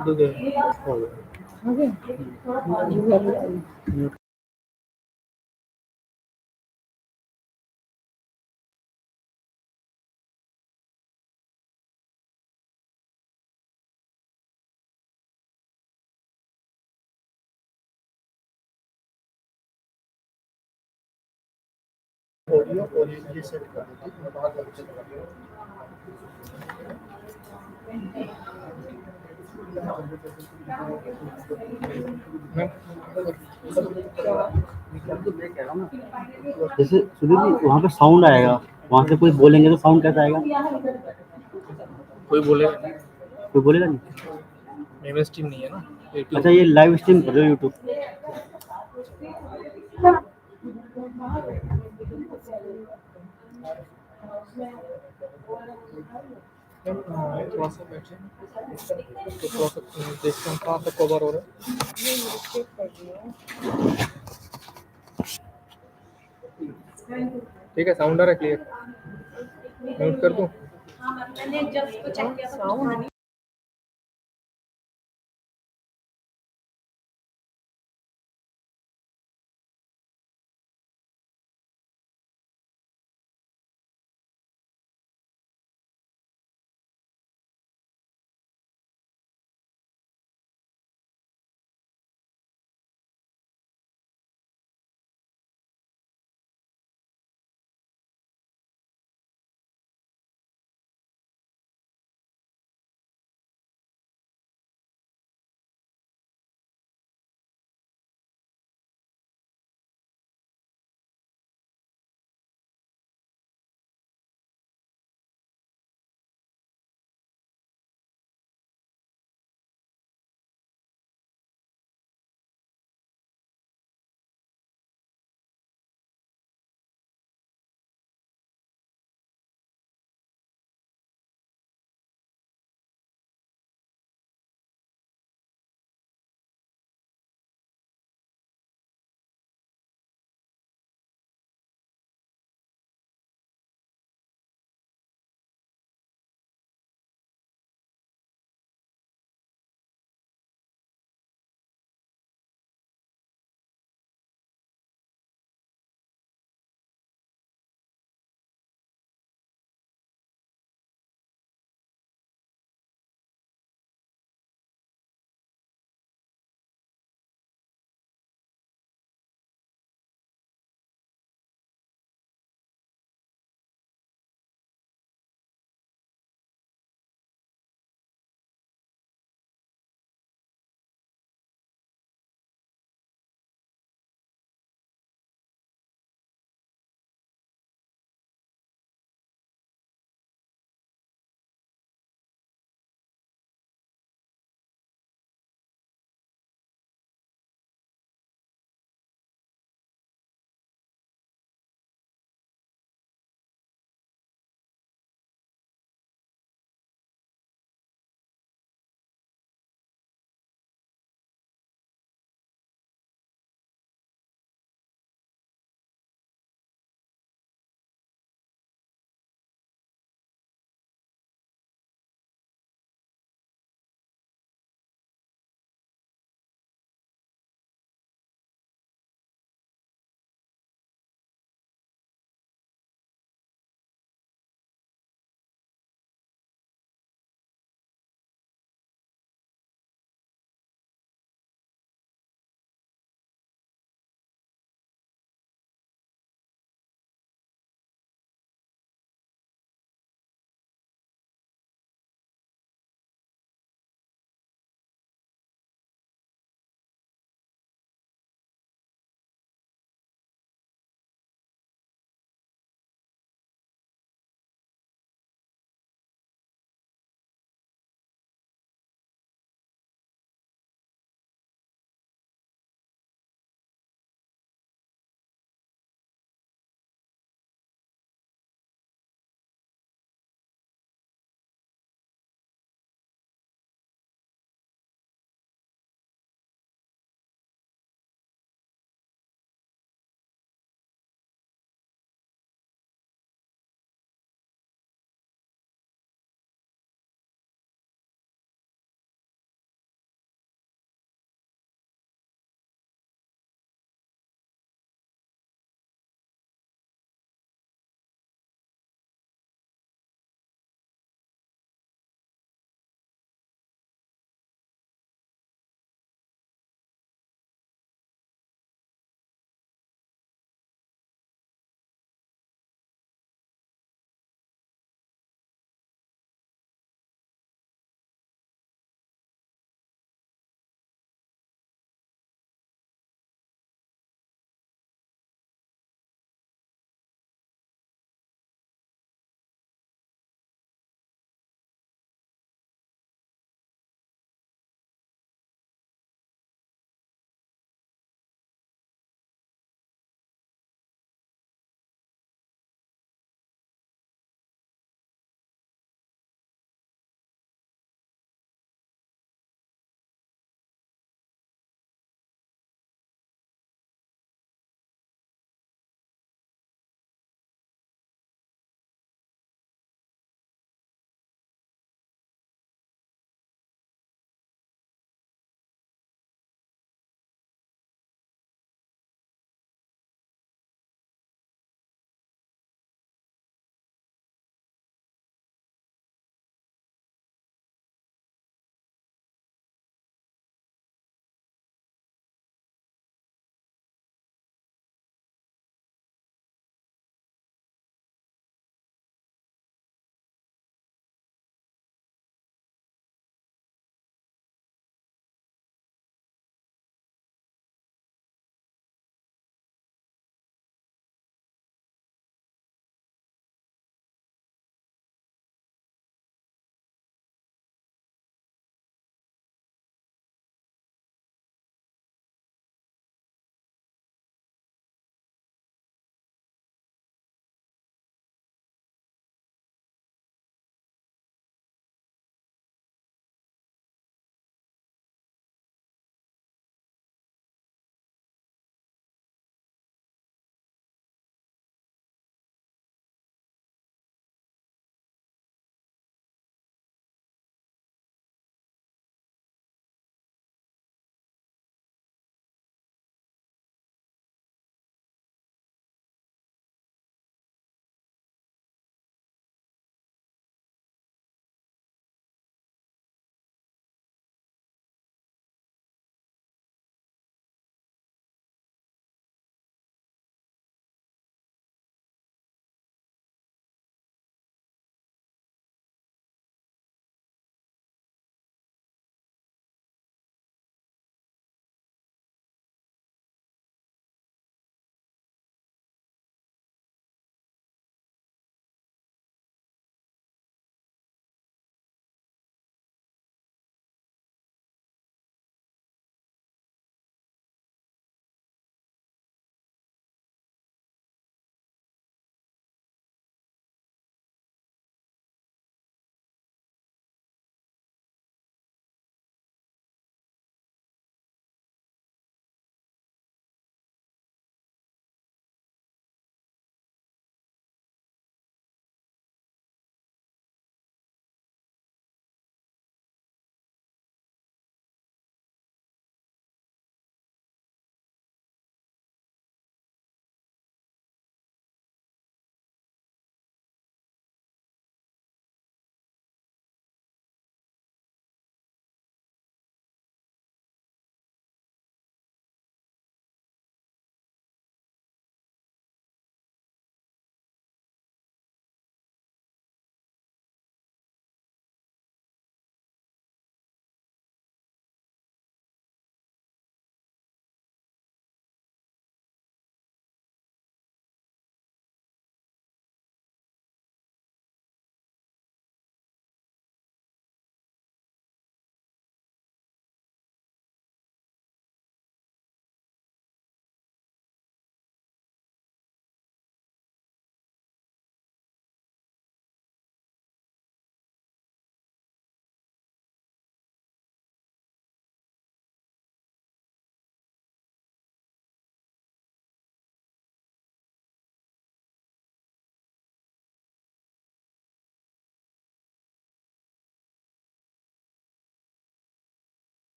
हो गया हो गया। हो गया। ऑडियो और ये सेट कर देती मैं बाहर जाके चेक कर रहा मैं जैसे सुधीर जी वहाँ पे साउंड आएगा, वहाँ से कोई बोलेंगे तो साउंड कैसा आएगा? कोई बोलेगा नहीं। कोई बोलेगा नहीं। मेन स्ट्रीम नहीं है ना अच्छा ये लाइव स्ट्रीम कर रहे हो यूट्यूब? थोड़ा सा बैठे तो थोड़ा सा देखता हूँ कहाँ तक कवर हो रहा है। ठीक है साउंड आ रहा है क्लियर। म्यूट कर दूँ। मैंने जस्ट तो चेक किया था।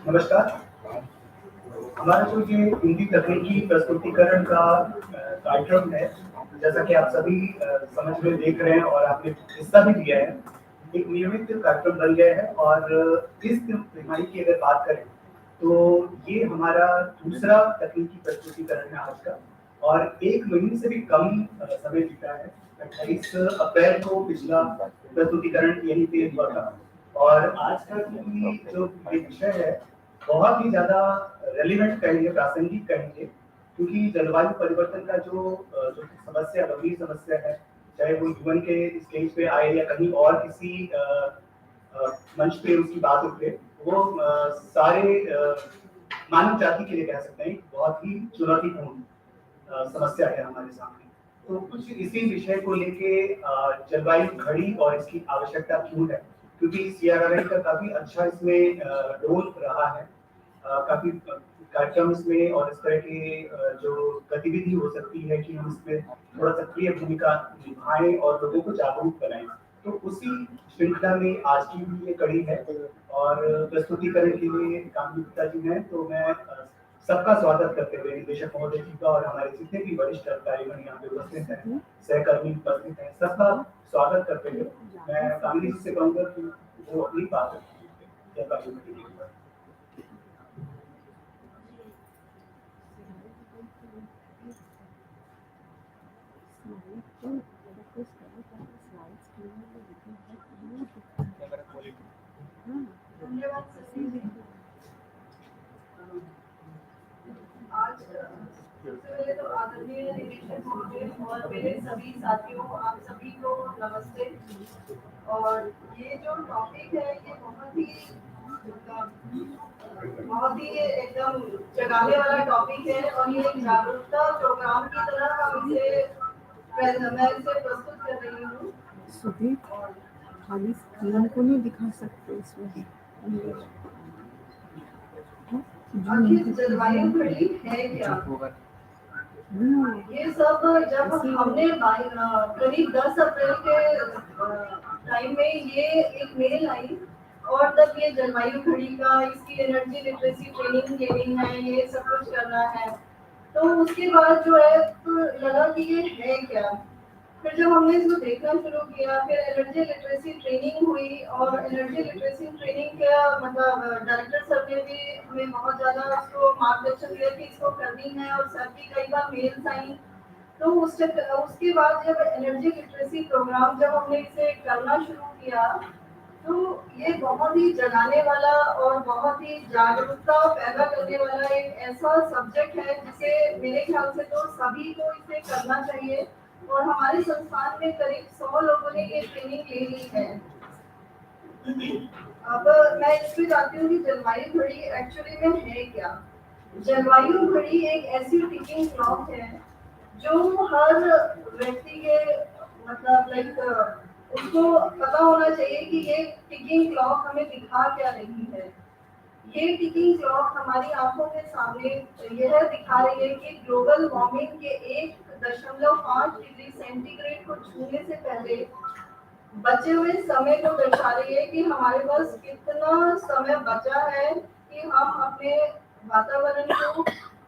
नमस्कार। हमारा जो ये हिंदी तकनीकी प्रस्तुतिकरण का कार्यक्रम है, जैसा कि आप सभी समझ में देख रहे हैं और आपने हिस्सा भी लिया है, एक नियमित कार्यक्रम बन गया है। और इस तिमाही की अगर बात करें तो ये हमारा दूसरा तकनीकी प्रस्तुतिकरण है आज का, और 1 महीने से भी कम समय बीता है। 28 अप्रैल को पिछला प्रस्तुतिकरण यहीं पे हुआ था, और आज का जो ये विषय है बहुत ही ज़्यादा रेलिवेंट कहेंगे, प्रासंगिक कहेंगे, क्योंकि जलवायु परिवर्तन का जो समस्या, गंभीर समस्या है, चाहे वो जीवन के स्टेज पे आए या कहीं और किसी मंच पे उसकी बात उठे, वो सारे मानव जाति के लिए कह सकते हैं बहुत ही चुनौतीपूर्ण समस्या है हमारे सामने। तो कुछ इसी विषय को लेके जलवायु घड़ी और इसकी आवश्यकता क्यों है, क्योंकि सीआरआरआई का काफी अच्छा इसमें रोल रहा है। काफी कार्यक्रम इसमें और इस तरह की जो गतिविधि हो सकती है कि हम इसमें थोड़ा सक्रिय भूमिका निभाएं और लोगों को जागरूक बनाएं। तो उसी श्रृंखला में आज की भी ये कड़ी है, और प्रस्तुतिकरण के लिए कामनी गुप्ता जी हैं। तो मैं सबका स्वागत करते हुए निदेशक महोदय जी का और हमारे जितने भी वरिष्ठ अधिकारीगण यहाँ पे उपस्थित हैं, सहकर्मी उपस्थित हैं, सबका स्वागत करते हुए मैं कामनी जी से कहूँगा कि वो अपनी बात रखें। धन्यवाद सचिन। आज सबसे पहले तो आदरणीय निदेशक महोदय और मेरे सभी साथियों, आप सभी को नमस्ते। और ये जो टॉपिक है ये बहुत ही एकदम जगाने वाला टॉपिक है, और ये एक जागरूकता प्रोग्राम की तरह हम मैं इसे प्रस्तुत कर रही हूँ। सुदीप खाली स्क्रीन को नहीं दिखा सकते इसमें। आखिर जलवायु घड़ी है क्या? ये सब जब हमने करीब 10 अप्रैल के टाइम में ये एक मेल आई, और तब ये जलवायु घड़ी का, इसकी एनर्जी लिटरेसी ट्रेनिंग लेनी है, ये सब कुछ करना है। तो उसके बाद जो है तो लगा कि ये है क्या। फिर जब हमने इसको देखना शुरू किया, फिर एनर्जी लिटरेसी ट्रेनिंग हुई, और एनर्जी लिटरेसी ट्रेनिंग का मतलब डायरेक्टर सर ने भी हमें बहुत ज़्यादा उसको मार्गदर्शन दिया कि इसको करनी है, और सर की कई बार मेल्स आई। तो उसके बाद जब एनर्जी लिटरेसी प्रोग्राम जब हमने इसे करना शुरू किया, तो ये बहुत ही जगाने वाला और बहुत ही जागरूकता पैदा करने वाला एक ऐसा सब्जेक्ट है जिसे मेरे ख्याल से तो सभी को इसे करना चाहिए। और हमारे संस्थान में करीब 100 लोगों ने ये ट्रेनिंग ले ली है। अब मैं इसमें जाती हूँ कि जलवायु घड़ी एक्चुअली में है क्या। जलवायु घड़ी एक ऐसी टिकिंग क्लॉक है जो हर व्यक्ति के मतलब लाइक उसको पता होना चाहिए कि ये टिकिंग क्लॉक हमें दिखा क्या रही है। ये टिकिंग क्लॉक हमारी आंखों के सामने यह दिखा रही है कि ग्लोबल वार्मिंग के 1.5 डिग्री सेंटीग्रेड को छूने से पहले बचे हुए समय को दर्शा रही है कि हमारे पास कितना समय बचा है कि हम अपने वातावरण को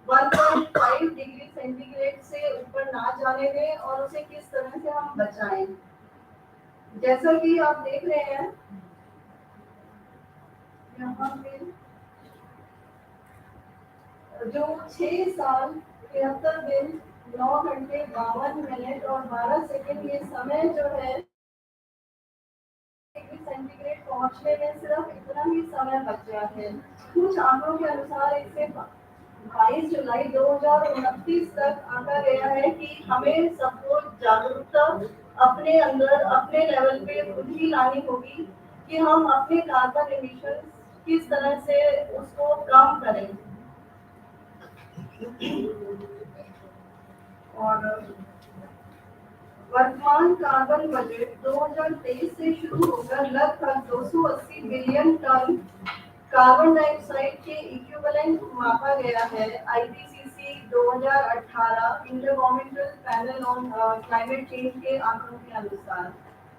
1.5 डिग्री सेंटीग्रेड से ऊपर ना जाने दें, और उसे किस तरह से हम बचाएं। जैसा कि आप देख रहे हैं यहाँ पे जो 6 साल 73 दिन 9 घंटे 52 मिनट और 12 सेकंड ये समय जो है डिग्री सेंटीग्रेड पहुंचने में सिर्फ इतना ही समय बचा है। कुछ आंकड़ों के अनुसार इसे 22 जुलाई 2029 तक आंका गया है कि हमें सबको जागरूकता अपने अंदर अपने लेवल पे खुद ही लानी होगी कि हम अपने कार्बन एमिशन किस तरह से उसको कम करें। और वर्तमान कार्बन बजट 2023 से शुरू होकर लगभग 280 बिलियन टन कार्बन डाइऑक्साइड के इक्विवेलेंट मापा गया है। IPCC 2018 intergovernmental panel on climate change के आंकड़ों के अनुसार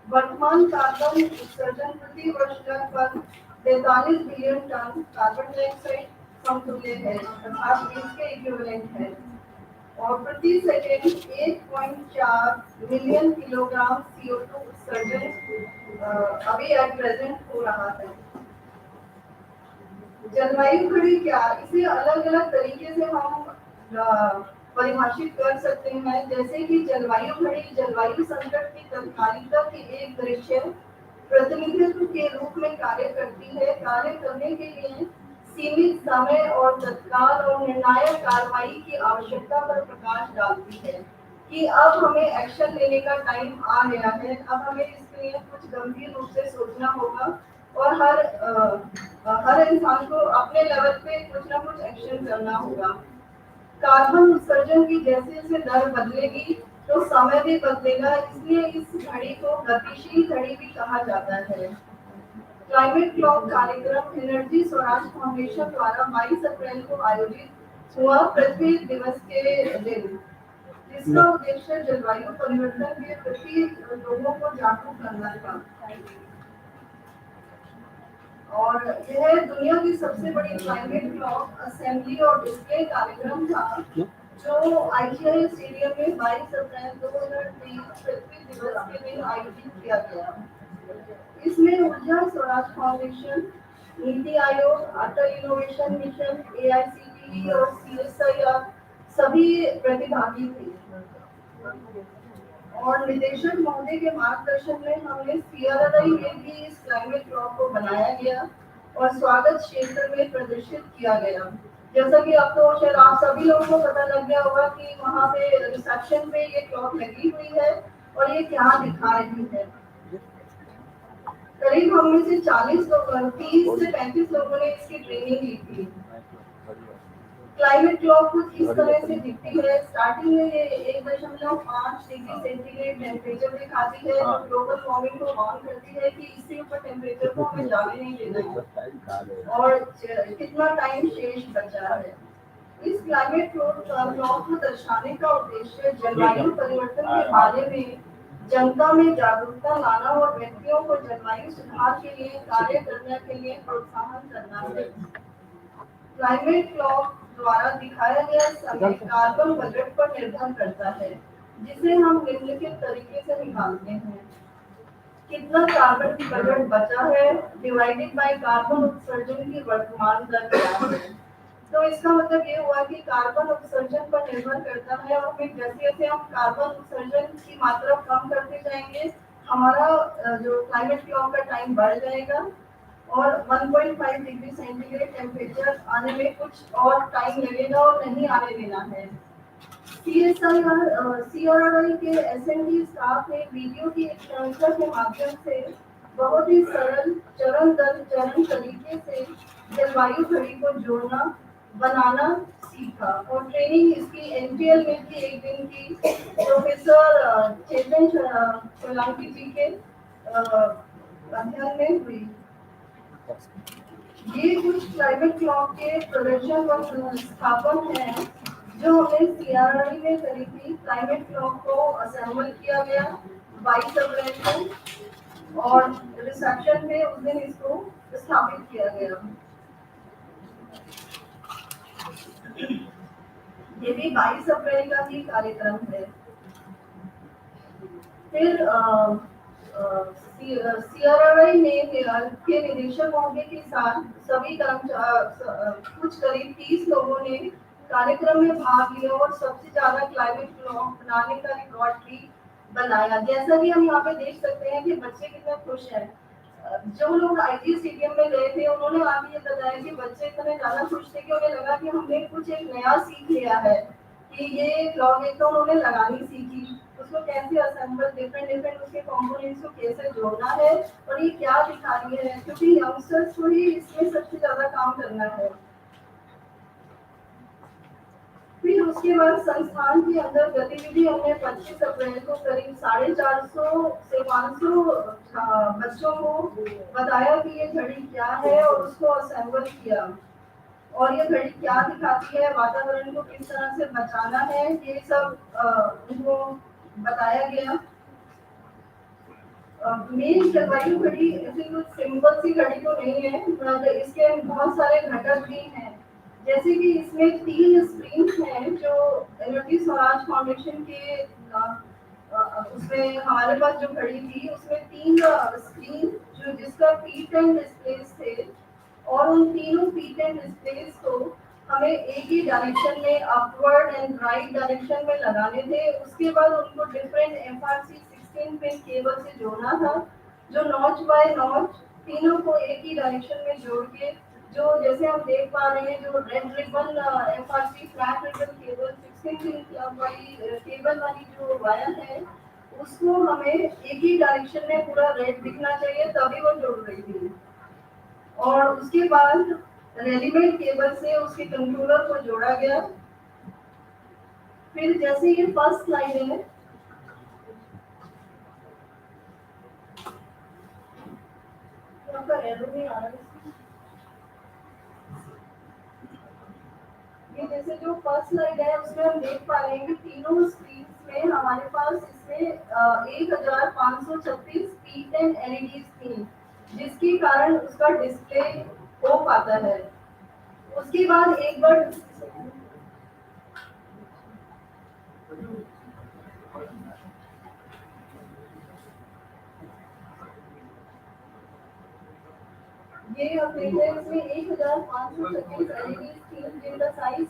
वर्तमान कार्बन उत्सर्जन प्रति वर्ष लगभग 43 बिलियन टन कार्बन डाइऑक्साइड समतुल्य है, अर्थात इसके इक्विवेलेंट है, और प्रति सेकेंड 1.4 मिलियन किलोग्राम CO2 उत्सर्जन अभी एट प्रेजेंट हो रहा है। जलवायु घड़ी क्या, इसे अलग अलग तरीके से हम परिभाषित कर सकते हैं, जैसे कि जलवायु घड़ी जलवायु संकट की तत्कालिकता की एक दृश्य प्रतिनिधित्व के रूप में कार्य करती है। कार्य करने के लिए सीमित समय और तत्काल और निर्णायक कार्रवाई की आवश्यकता पर प्रकाश डालती है कि अब हमें एक्शन लेने का टाइम आ गया है। अब हमें इसके लिए कुछ गंभीर रूप से सोचना होगा और हर इंसान को अपने लेवल पे कुछ ना कुछ एक्शन करना होगा। कार्बन उत्सर्जन की जैसे जैसे दर बदलेगी तो समय भी बदलेगा, इसलिए इस घड़ी को गतिशील घड़ी भी कहा जाता है। क्लाइमेट क्लॉक कार्यक्रम एनर्जी स्वराज फाउंडेशन द्वारा 22 अप्रैल को आयोजित हुआ पृथ्वी दिवस के दिन, जिसका उद्देश्य जलवायु परिवर्तन के प्रति लोगों को जागरूक करना था। और यह दुनिया की सबसे बड़ी क्लाइमेट क्लॉक असेंबली और डिस्प्ले कार्यक्रम था, जो IGI स्टेडियम में 22 अप्रैल 2023 पृथ्वी दिवस के दिन आयोजित किया गया। इसमें ऊर्जा स्वराज फाउंडेशन, नीति आयोग, अटल इनोवेशन मिशन, AICTE और CSIR सभी प्रतिभागी थे। और निदेशक महोदय के मार्गदर्शन में हमने CRRI में भी इस क्लाइमेट क्लॉक को बनाया गया और स्वागत क्षेत्र में प्रदर्शित किया गया। जैसा कि अब तो शायद आप सभी लोगों को पता लग गया होगा कि वहाँ पे रिसेप्शन पे ये क्लॉक लगी हुई है और ये क्या दिखा रही है। करीब हम में से 30 से 35 लोगों ने इसकी ट्रेनिंग ली थी। क्लाइमेट क्लॉक कुछ इस तरह से दिखती है। स्टार्टिंग में ये 1.5 डिग्री सेंटीग्रेड टेम्परेचर दिखाती है, जो ग्लोबल वार्मिंग को वार्न करती है कि इससे ऊपर टेम्परेचर को हमें जाने नहीं देना है और कितना टाइम शेष बचा है। इस क्लाइमेट क्लॉक को दर्शाने का उद्देश्य जलवायु परिवर्तन के बारे में जनता में जागरूकता लाना और व्यक्तियों को जलवायु सुधार के लिए कार्य करने के लिए प्रोत्साहन करना है। क्लाइमेट क्लॉक द्वारा दिखाया गया समय कार्बन बजट पर निर्भर करता है, जिसे हम निम्नलिखित तरीके से निकालते हैं। कितना कार्बन बजट बचा है डिवाइडेड बाय कार्बन उत्सर्जन की वर्तमान दर क्या है। तो इसका मतलब ये हुआ कि कार्बन उत्सर्जन पर निर्भर करता है और फिर जैसे जैसे हम कार्बन उत्सर्जन की मात्रा कम करते जाएंगे, हमारा जो क्लाइमेट क्लॉक का टाइम बढ़ जाएगा और 1.5 डिग्री सेंटीग्रेड टेम्परेचर आने में कुछ और टाइम लगेगा और नहीं आने देना है। CRRI के SND स्टाफ ने वीडियो की एक श्रृंखला के माध्यम से बहुत ही सरल चरण दर चरण तरीके से जलवायु घड़ी को जोड़ना बनाना सीखा और ट्रेनिंग इसकी NTL में भी एक दिन की प्रोफेसर चेतन सोलंकी जी के अध्ययन में हुई। ये कुछ क्लाइमेट क्लॉक के प्रदर्शन और स्थापन है जो हमने CRRI में करी थी। क्लाइमेट क्लॉक को असेंबल किया गया 22 अप्रैल को और रिसेप्शन में उस दिन इसको स्थापित किया गया। ये भी 22 अप्रैल का ही कार्यक्रम है। फिर CRRI ने के निदेशक महोदय के साथ सभी कुछ करीब 30 लोगों ने कार्यक्रम में भाग लिया और सबसे ज्यादा क्लाइमेट क्लॉक बनाने का रिकॉर्ड भी बनाया। जैसा कि हम यहाँ पे देख सकते हैं कि बच्चे कितने खुश हैं। जो लोग IG स्टेडियम में गए थे उन्होंने आगे ये बताया कि बच्चे इतने ज्यादा खुश थे कि उन्हें लगा कि हमने कुछ एक नया सीख लिया है कि ये क्लॉक एक तो उन्होंने लगानी सीखी, उसको कैसे असेंबल डिफरेंट उसके कंपोनेंट्स को कैसे जोड़ना है और ये क्या दिखा रही है, क्योंकि यंगस्टर्स को ही इसमें सबसे ज्यादा काम करना है। फिर उसके बाद संस्थान के अंदर गतिविधि हमने 25 अप्रैल को करीब 450 से 500 बच्चों को बताया कि ये घड़ी क्या है और उसको असेंबल किया और ये घड़ी क्या दिखाती है, वातावरण को किस तरह से बचाना है, ये सब उनको बताया गया। मेन जलवायु घड़ी ऐसे कुछ सिंपल सी घड़ी तो नहीं है, पर इसके बहुत सारे घटक भी हैं। जैसे कि इसमें 3 स्ट्रीम्स हैं जो एनर्जी स्वराज फाउंडेशन के उसमें हमारे पास जो घड़ी थी उसमें 3 स्ट्रीम जो जिसका पीक एंड डिस्प्लेस थे, और उन तीनों पीक एंड डिस्प्लेस को हमें एक ही डायरेक्शन में अपवर्ड एंड राइट डायरेक्शन में लगाने थे। उसके बाद उनको डिफरेंट एफआरसी 16 पिन केबल से जोड़ना था, जो नॉच बाय नॉच तीनों को एक ही डायरेक्शन में जोड़ के, जो जैसे हम देख पा रहे हैं, जो red ribbon FRC flat ribbon cable 16 pin वाली केबल वाली जो वायर है, उसको हमें एक ही डायरेक्शन में पूरा रेड दिखना चाहिए, तभी वो जुड़ रही थी। और उसके बाद रेडीमेड केबल से उसके कंट्रोलर को जोड़ा गया। फिर जैसे ये फर्स्ट स्लाइड है, आपका एरो नहीं आ रहा है। ये जैसे जो फर्स्ट स्लाइड है उसमें हम देख पा रहे हैं कि तीनों स्क्रीन में हमारे पास इसमें 1536 पीक एंड एलईडी थी, जिसके कारण उसका डिस्प्ले हो पाता है। उसके बाद एक बार ये अपने इसमें 1536 एलईडी थी, जिनका साइज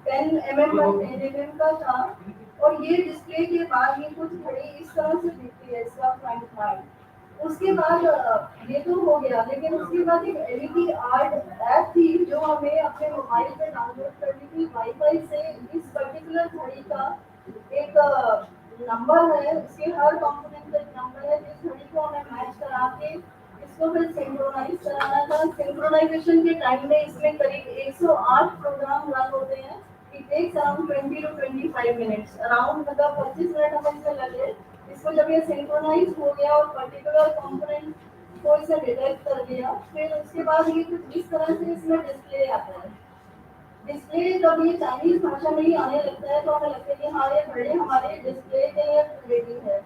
10 mm का था। और ये डिस्प्ले के बाद ये कुछ घड़ी इस तरह से दिखती है, इसका फ्रंट पार्ट। उसके बाद ये तो हो गया, लेकिन उसके बाद एक एलईडी आर्ट ऐप थी जो हमें अपने मोबाइल पे डाउनलोड करनी थी वाईफाई से। इस पर्टिकुलर घड़ी का एक नंबर है, इसके हर कंपोनेंट का एक नंबर है, जिस घड़ी को हमें मैच करा के इसको फिर सिंक्रोनाइज कराना था। सिंक्रोनाइजेशन के टाइम में इसमें करीब 108 प्रोग्राम रन होते हैं। It takes around 20 to 25 minutes, around मतलब 25 मिनट हमें इसमें लगे। इसको जब ये सिंक्रोनाइज हो गया और पर्टिकुलर कंपोनेंट को इसे डिटेक्ट कर दिया, फिर उसके बाद ये कुछ इस तरह से इसमें डिस्प्ले आता है। डिस्प्ले जब ये चाइनीज भाषा में ही आने लगता है तो हमें लगता है कि हाँ ये घड़ी हमारे डिस्प्ले के लिए रेडी है।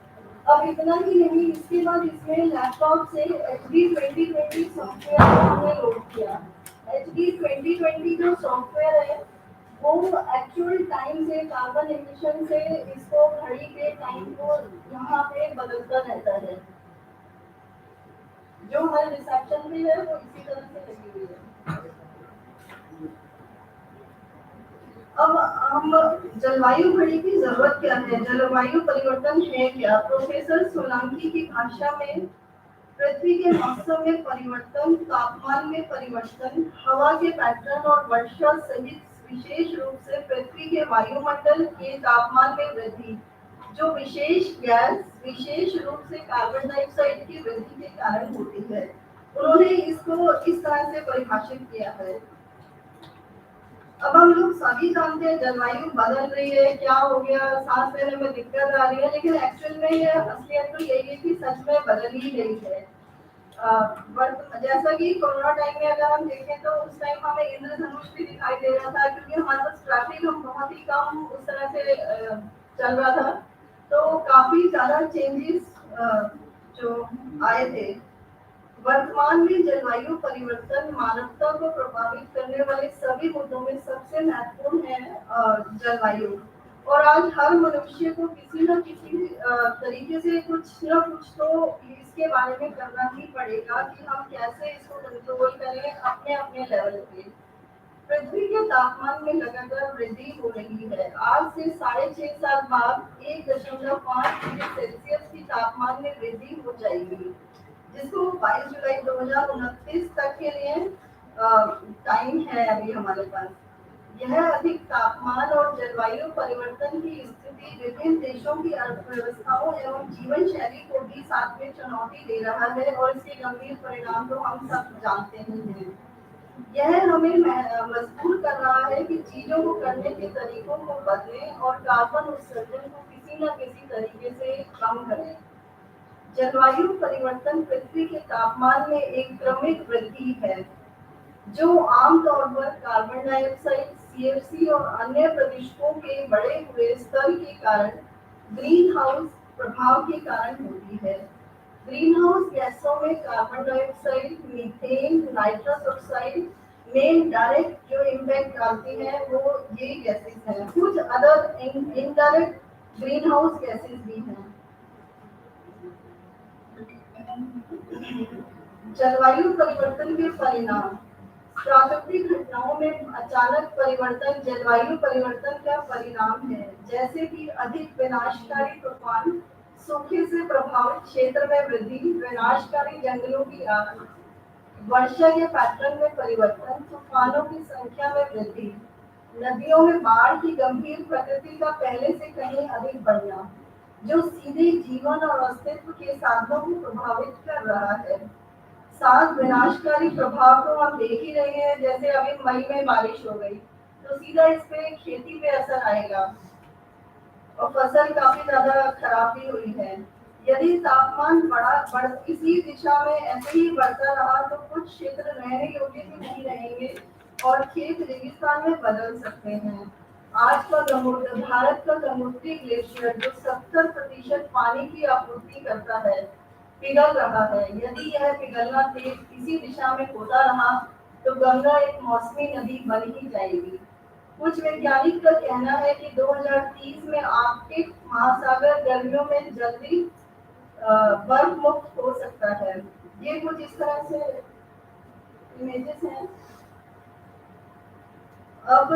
अब इतना ही नहीं, इसके बाद इसमें लैपटॉप से HD 2020 सॉफ्टवेयर हमने लोड किया। HD 2020 जो सॉफ्टवेयर है वो एक्चुअल टाइम से, कार्बन एमिशन से इसको घड़ी के टाइम को यहाँ पे बदलता रहता है। जो हमारे रिसेप्शन में है वो इसी तरह से लगी हुई है। अब हम जलवायु घड़ी की जरूरत क्या है, जलवायु परिवर्तन है क्या? प्रोफेसर सोलंकी की भाषा में पृथ्वी के मौसम में परिवर्तन, तापमान में परिवर्तन, हवा के पैटर्न और वर्षा सहित विशेष रूप से पृथ्वी के वायुमंडल के तापमान में वृद्धि, जो विशेष गैस विशेष रूप से कार्बन डाइऑक्साइड की वृद्धि के कारण होती है। उन्होंने इसको इस तरह से परिभाषित किया है। अब हम लोग सभी जानते हैं जलवायु बदल रही है, क्या हो गया, सांस लेने में दिक्कत आ रही है, लेकिन एक्चुअल में ये असलियत तो यही है कि सच में बदल ही रही है। जैसा कि कोरोना टाइम में अगर हम देखें तो उस टाइम हमें इंद्रधनुष भी दिखाई दे रहा था, क्योंकि हमारे पास ट्रैफिक हम बहुत ही कम उस तरह से चल रहा था, तो काफी ज्यादा चेंजेस जो आए थे। वर्तमान में जलवायु परिवर्तन मानवता को प्रभावित करने वाले सभी मुद्दों में सबसे महत्वपूर्ण है जलवायु। और आज हर मनुष्य को किसी न किसी तरीके से कुछ न कुछ तो इसके बारे में करना ही पड़ेगा कि हम कैसे इसको कंट्रोल करें अपने अपने लेवल पे। पृथ्वी के तापमान में लगातार वृद्धि हो रही है। आज से 6.5 साल बाद 1.5 डिग्री सेल्सियस की तापमान में वृद्धि हो जाएगी, जिसको 22 जुलाई 2029 तक के लिए टाइम है अभी हमारे पास। यह अधिक तापमान और जलवायु परिवर्तन की स्थिति विभिन्न देशों की अर्थव्यवस्थाओं एवं जीवन शैली को भी साथ में चुनौती दे रहा है, और इसके गंभीर परिणाम तो हम सब जानते ही हैं। यह हमें मजबूर कर रहा है कि चीजों को करने के तरीकों को बदलें और कार्बन उत्सर्जन को किसी न किसी तरीके से कम करें। जलवायु परिवर्तन पृथ्वी के तापमान में एक क्रमिक वृद्धि है, जो आमतौर पर कार्बन डाइऑक्साइड, CFC और अन्य प्रदूषकों के बढ़े हुए स्तर के कारण, ग्रीन हाउस प्रभाव के कारण होती है। ग्रीन हाउस गैसों में carbon dioxide, methane, nitrous oxide main direct जो इम्पैक्ट डालती है वो ये गैसेस हैं। कुछ other indirect green house gases भी हैं। जलवायु परिवर्तन के परिणाम। प्राकृतिक घटनाओं में अचानक परिवर्तन जलवायु परिवर्तन का परिणाम है, जैसे कि अधिक विनाशकारी तूफान, सूखे से प्रभावित क्षेत्र में वृद्धि, विनाशकारी जंगलों की आग, वर्षा के पैटर्न में परिवर्तन, तूफानों की संख्या में वृद्धि, नदियों में बाढ़ की गंभीर प्रकृति का पहले से कहीं अधिक बढ़ना, जो सीधे जीवन और अस्तित्व के साधनों को प्रभावित कर रहा है। साथ विनाशकारी प्रभाव तो हम देख ही रहे हैं, जैसे अभी मई में बारिश हो गई तो सीधा इस पे खेती पे असर आएगा और फसल काफी ज्यादा खराब भी हुई है। यदि तापमान बढ़ इसी दिशा में ऐसे ही बढ़ता रहा तो कुछ क्षेत्र रहने योग्य भी नहीं रहेंगे और खेत रेगिस्तान में बदल सकते हैं। आज का भारत का समुद्री ग्लेशियर जो 70% पानी की आपूर्ति करता है पिघल रहा है। यदि यह पिघलना तेज इसी दिशा में होता रहा तो गंगा एक मौसमी नदी बन ही जाएगी। कुछ वैज्ञानिक का कहना है कि 2030 में आर्कटिक महासागर गर्मियों में जल्दी बर्फ मुक्त हो सकता है। ये कुछ इस तरह से इमेजेस हैं। अब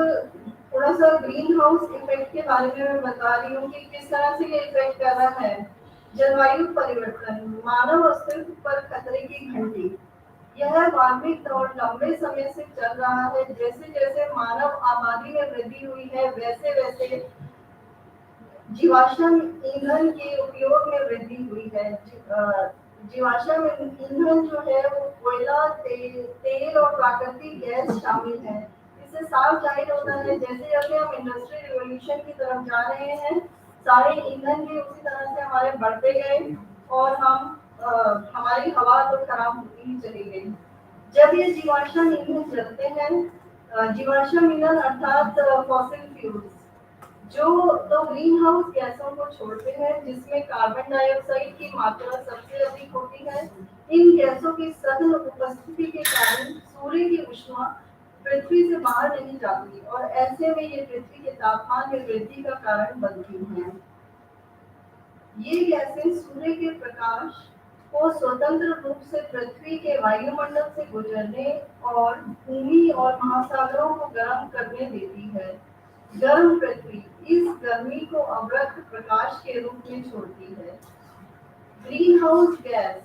थोड़ा सा ग्रीन हाउस इफेक्ट के बारे में मैं बता रही हूँ कि किस तरह से ये इफेक्ट कर रहा है। जलवायु परिवर्तन, मानव अस्तित्व पर खतरे की घंटी। यह वार्मिक दौर लंबे समय से चल रहा है। जैसे जैसे मानव आबादी में वृद्धि हुई है वैसे वैसे जीवाश्म ईंधन के उपयोग में वृद्धि हुई है। जीवाश्म ईंधन जो है वो कोयला, तेल और प्राकृतिक गैस शामिल है। इससे साफ जाहिर होता है जैसे जैसे हम इंडस्ट्रियल रिवॉल्यूशन की तरफ जा रहे हैं सारे ईंधन भी उसी तरह से हमारे बढ़ते गए और हमारी हवा तो खराब होती ही चली गई। जब ये जीवाश्म ईंधन जलते हैं, जीवाश्म ईंधन अर्थात फॉसिल फ्यूल्स जो तो ग्रीन हाउस गैसों को छोड़ते हैं जिसमें कार्बन डाइऑक्साइड की मात्रा सबसे अधिक होती है। इन गैसों की सघन उपस्थिति के कारण सूर्य की ऊष्मा पृथ्वी से बाहर नहीं जाती और ऐसे में ये पृथ्वी के तापमान में वृद्धि का कारण बनती हैं। ये गैसें सूर्य के प्रकाश को स्वतंत्र रूप से पृथ्वी के वायुमंडल से गुजरने और भूमि और महासागरों को गर्म करने देती है। गर्म पृथ्वी इस गर्मी को अवरक्त प्रकाश के रूप में छोड़ती है। ग्रीन हाउस गैस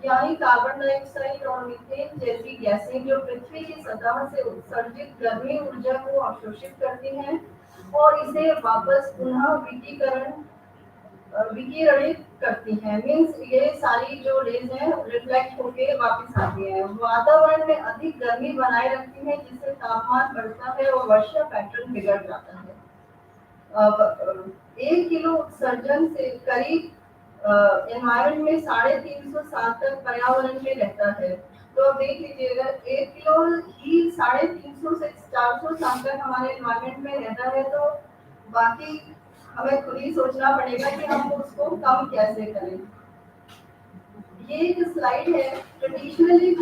यानी कार्बन डाइऑक्साइड और मीथेन जैसी गैसें जो पृथ्वी की सतह से उत्सर्जित गर्मी ऊर्जा को अवशोषित करती हैं और इसे वापस पुनः विकिरणित करती हैं। मीन्स ये सारी जो रेज हैं रिफ्लेक्ट होके वापस आती हैं, वातावरण में अधिक गर्मी बनाए रखती हैं जिससे तापमान बढ़ता है और वर्षा पैटर्न बिगड़ जाता है। 1 किलो उत्सर्जन से करीब एनवायरमेंट में 350 तक पर्यावरण में रहता है। तो अब देख लीजिएगा 1 किलो ही 350 से 400 तक हमारे एनवायरमेंट में रहता है तो बाकी हमें खुद ही सोचना पड़ेगा कि हम उसको कम कैसे करें। ये एक स्लाइड है। ट्रेडिशनली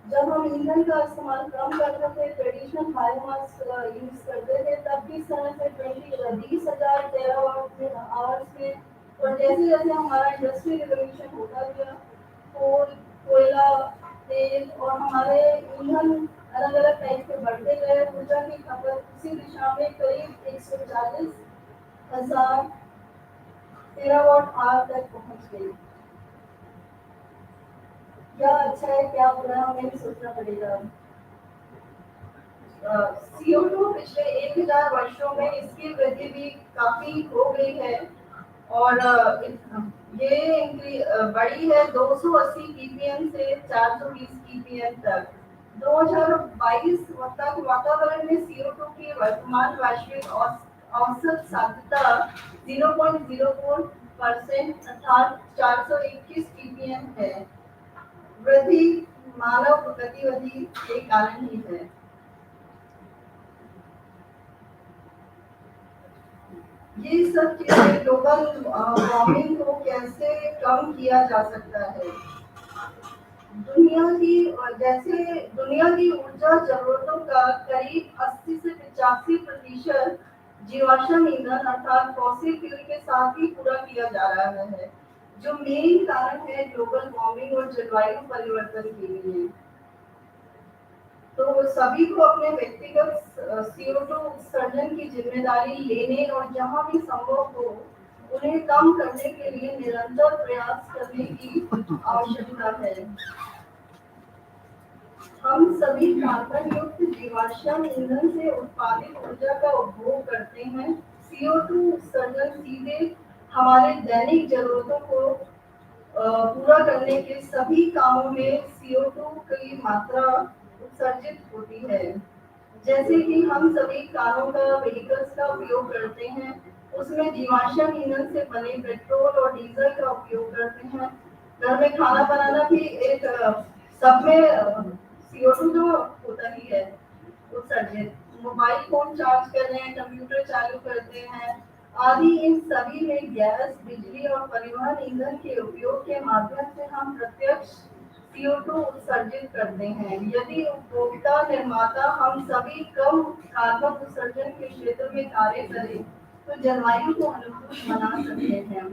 जब हम ईंधन का इस्तेमाल कम करते थे, ट्रेडिशनल बायोमास यूज करते थे, तब भी समय से 20,000 टेरावाट आवर्स में और जैसे जैसे हमारा इंडस्ट्रियल रिवॉल्यूशन होता गया कोयला, तेल और हमारे ईंधन अलग अलग टाइप के बढ़ते गए, ऊर्जा की खपत उसी दिशा में करीब 140,000 टेरावाट आवर तक पहुंच गई। क्या अच्छा है क्या बुरा है हमें भी सोचना पड़ेगा। CO2 पिछले 1000 वर्षों में इसकी वृद्धि भी काफी हो गई है और ये बड़ी है 280 ppm से 420 ppm तक। 2022 तक वातावरण में CO2 की वर्तमान वैश्विक औसत सांद्रता 0.04% अर्थात 421 ppm है। वृद्धि मानव गतिविधि के कारण ही है। ये सब चीजें ग्लोबल वार्मिंग को कैसे कम किया जा सकता है। दुनिया की जैसे दुनिया की ऊर्जा जरूरतों का करीब 80 से 85% जीवाश्म ईंधन अर्थात फॉसिल फ्यूल के साथ ही पूरा किया जा रहा है, जो मेन कारण है ग्लोबल वार्मिंग और जलवायु परिवर्तन के लिए। तो सभी को अपने व्यक्तिगत CO2 उत्सर्जन की जिम्मेदारी लेने और जहां भी संभव हो उन्हें कम करने के लिए निरंतर प्रयास करने की आवश्यकता है। हम सभी कार्बन युक्त जीवाश्म ईंधन से उत्पादित ऊर्जा का उपभोग करते हैं। CO2 उत्सर्जन सीधे हमारे दैनिक जरूरतों को पूरा करने के सभी कामों में CO2 की मात्रा उत्सर्जित होती है। जैसे कि हम सभी कारों का व्हीकल्स का उपयोग करते हैं, उसमें जीवाश्म ईंधन से बने पेट्रोल और डीजल का उपयोग करते हैं। घर में खाना बनाना भी एक सब में CO2 तो होता ही है उत्सर्जित। मोबाइल फोन चार्ज कर रहे हैं, कंप्यूटर चालू करते हैं आदि, इन सभी में गैस, बिजली और परिवहन ईंधन के उपयोग के माध्यम से हम प्रत्यक्ष CO2 उत्सर्जित करते हैं। यदि उपभोक्ता निर्माता हम सभी कम कार्बन उत्सर्जन के क्षेत्र में कार्य करें तो जलवायु को अनुकूल बना सकते हैं।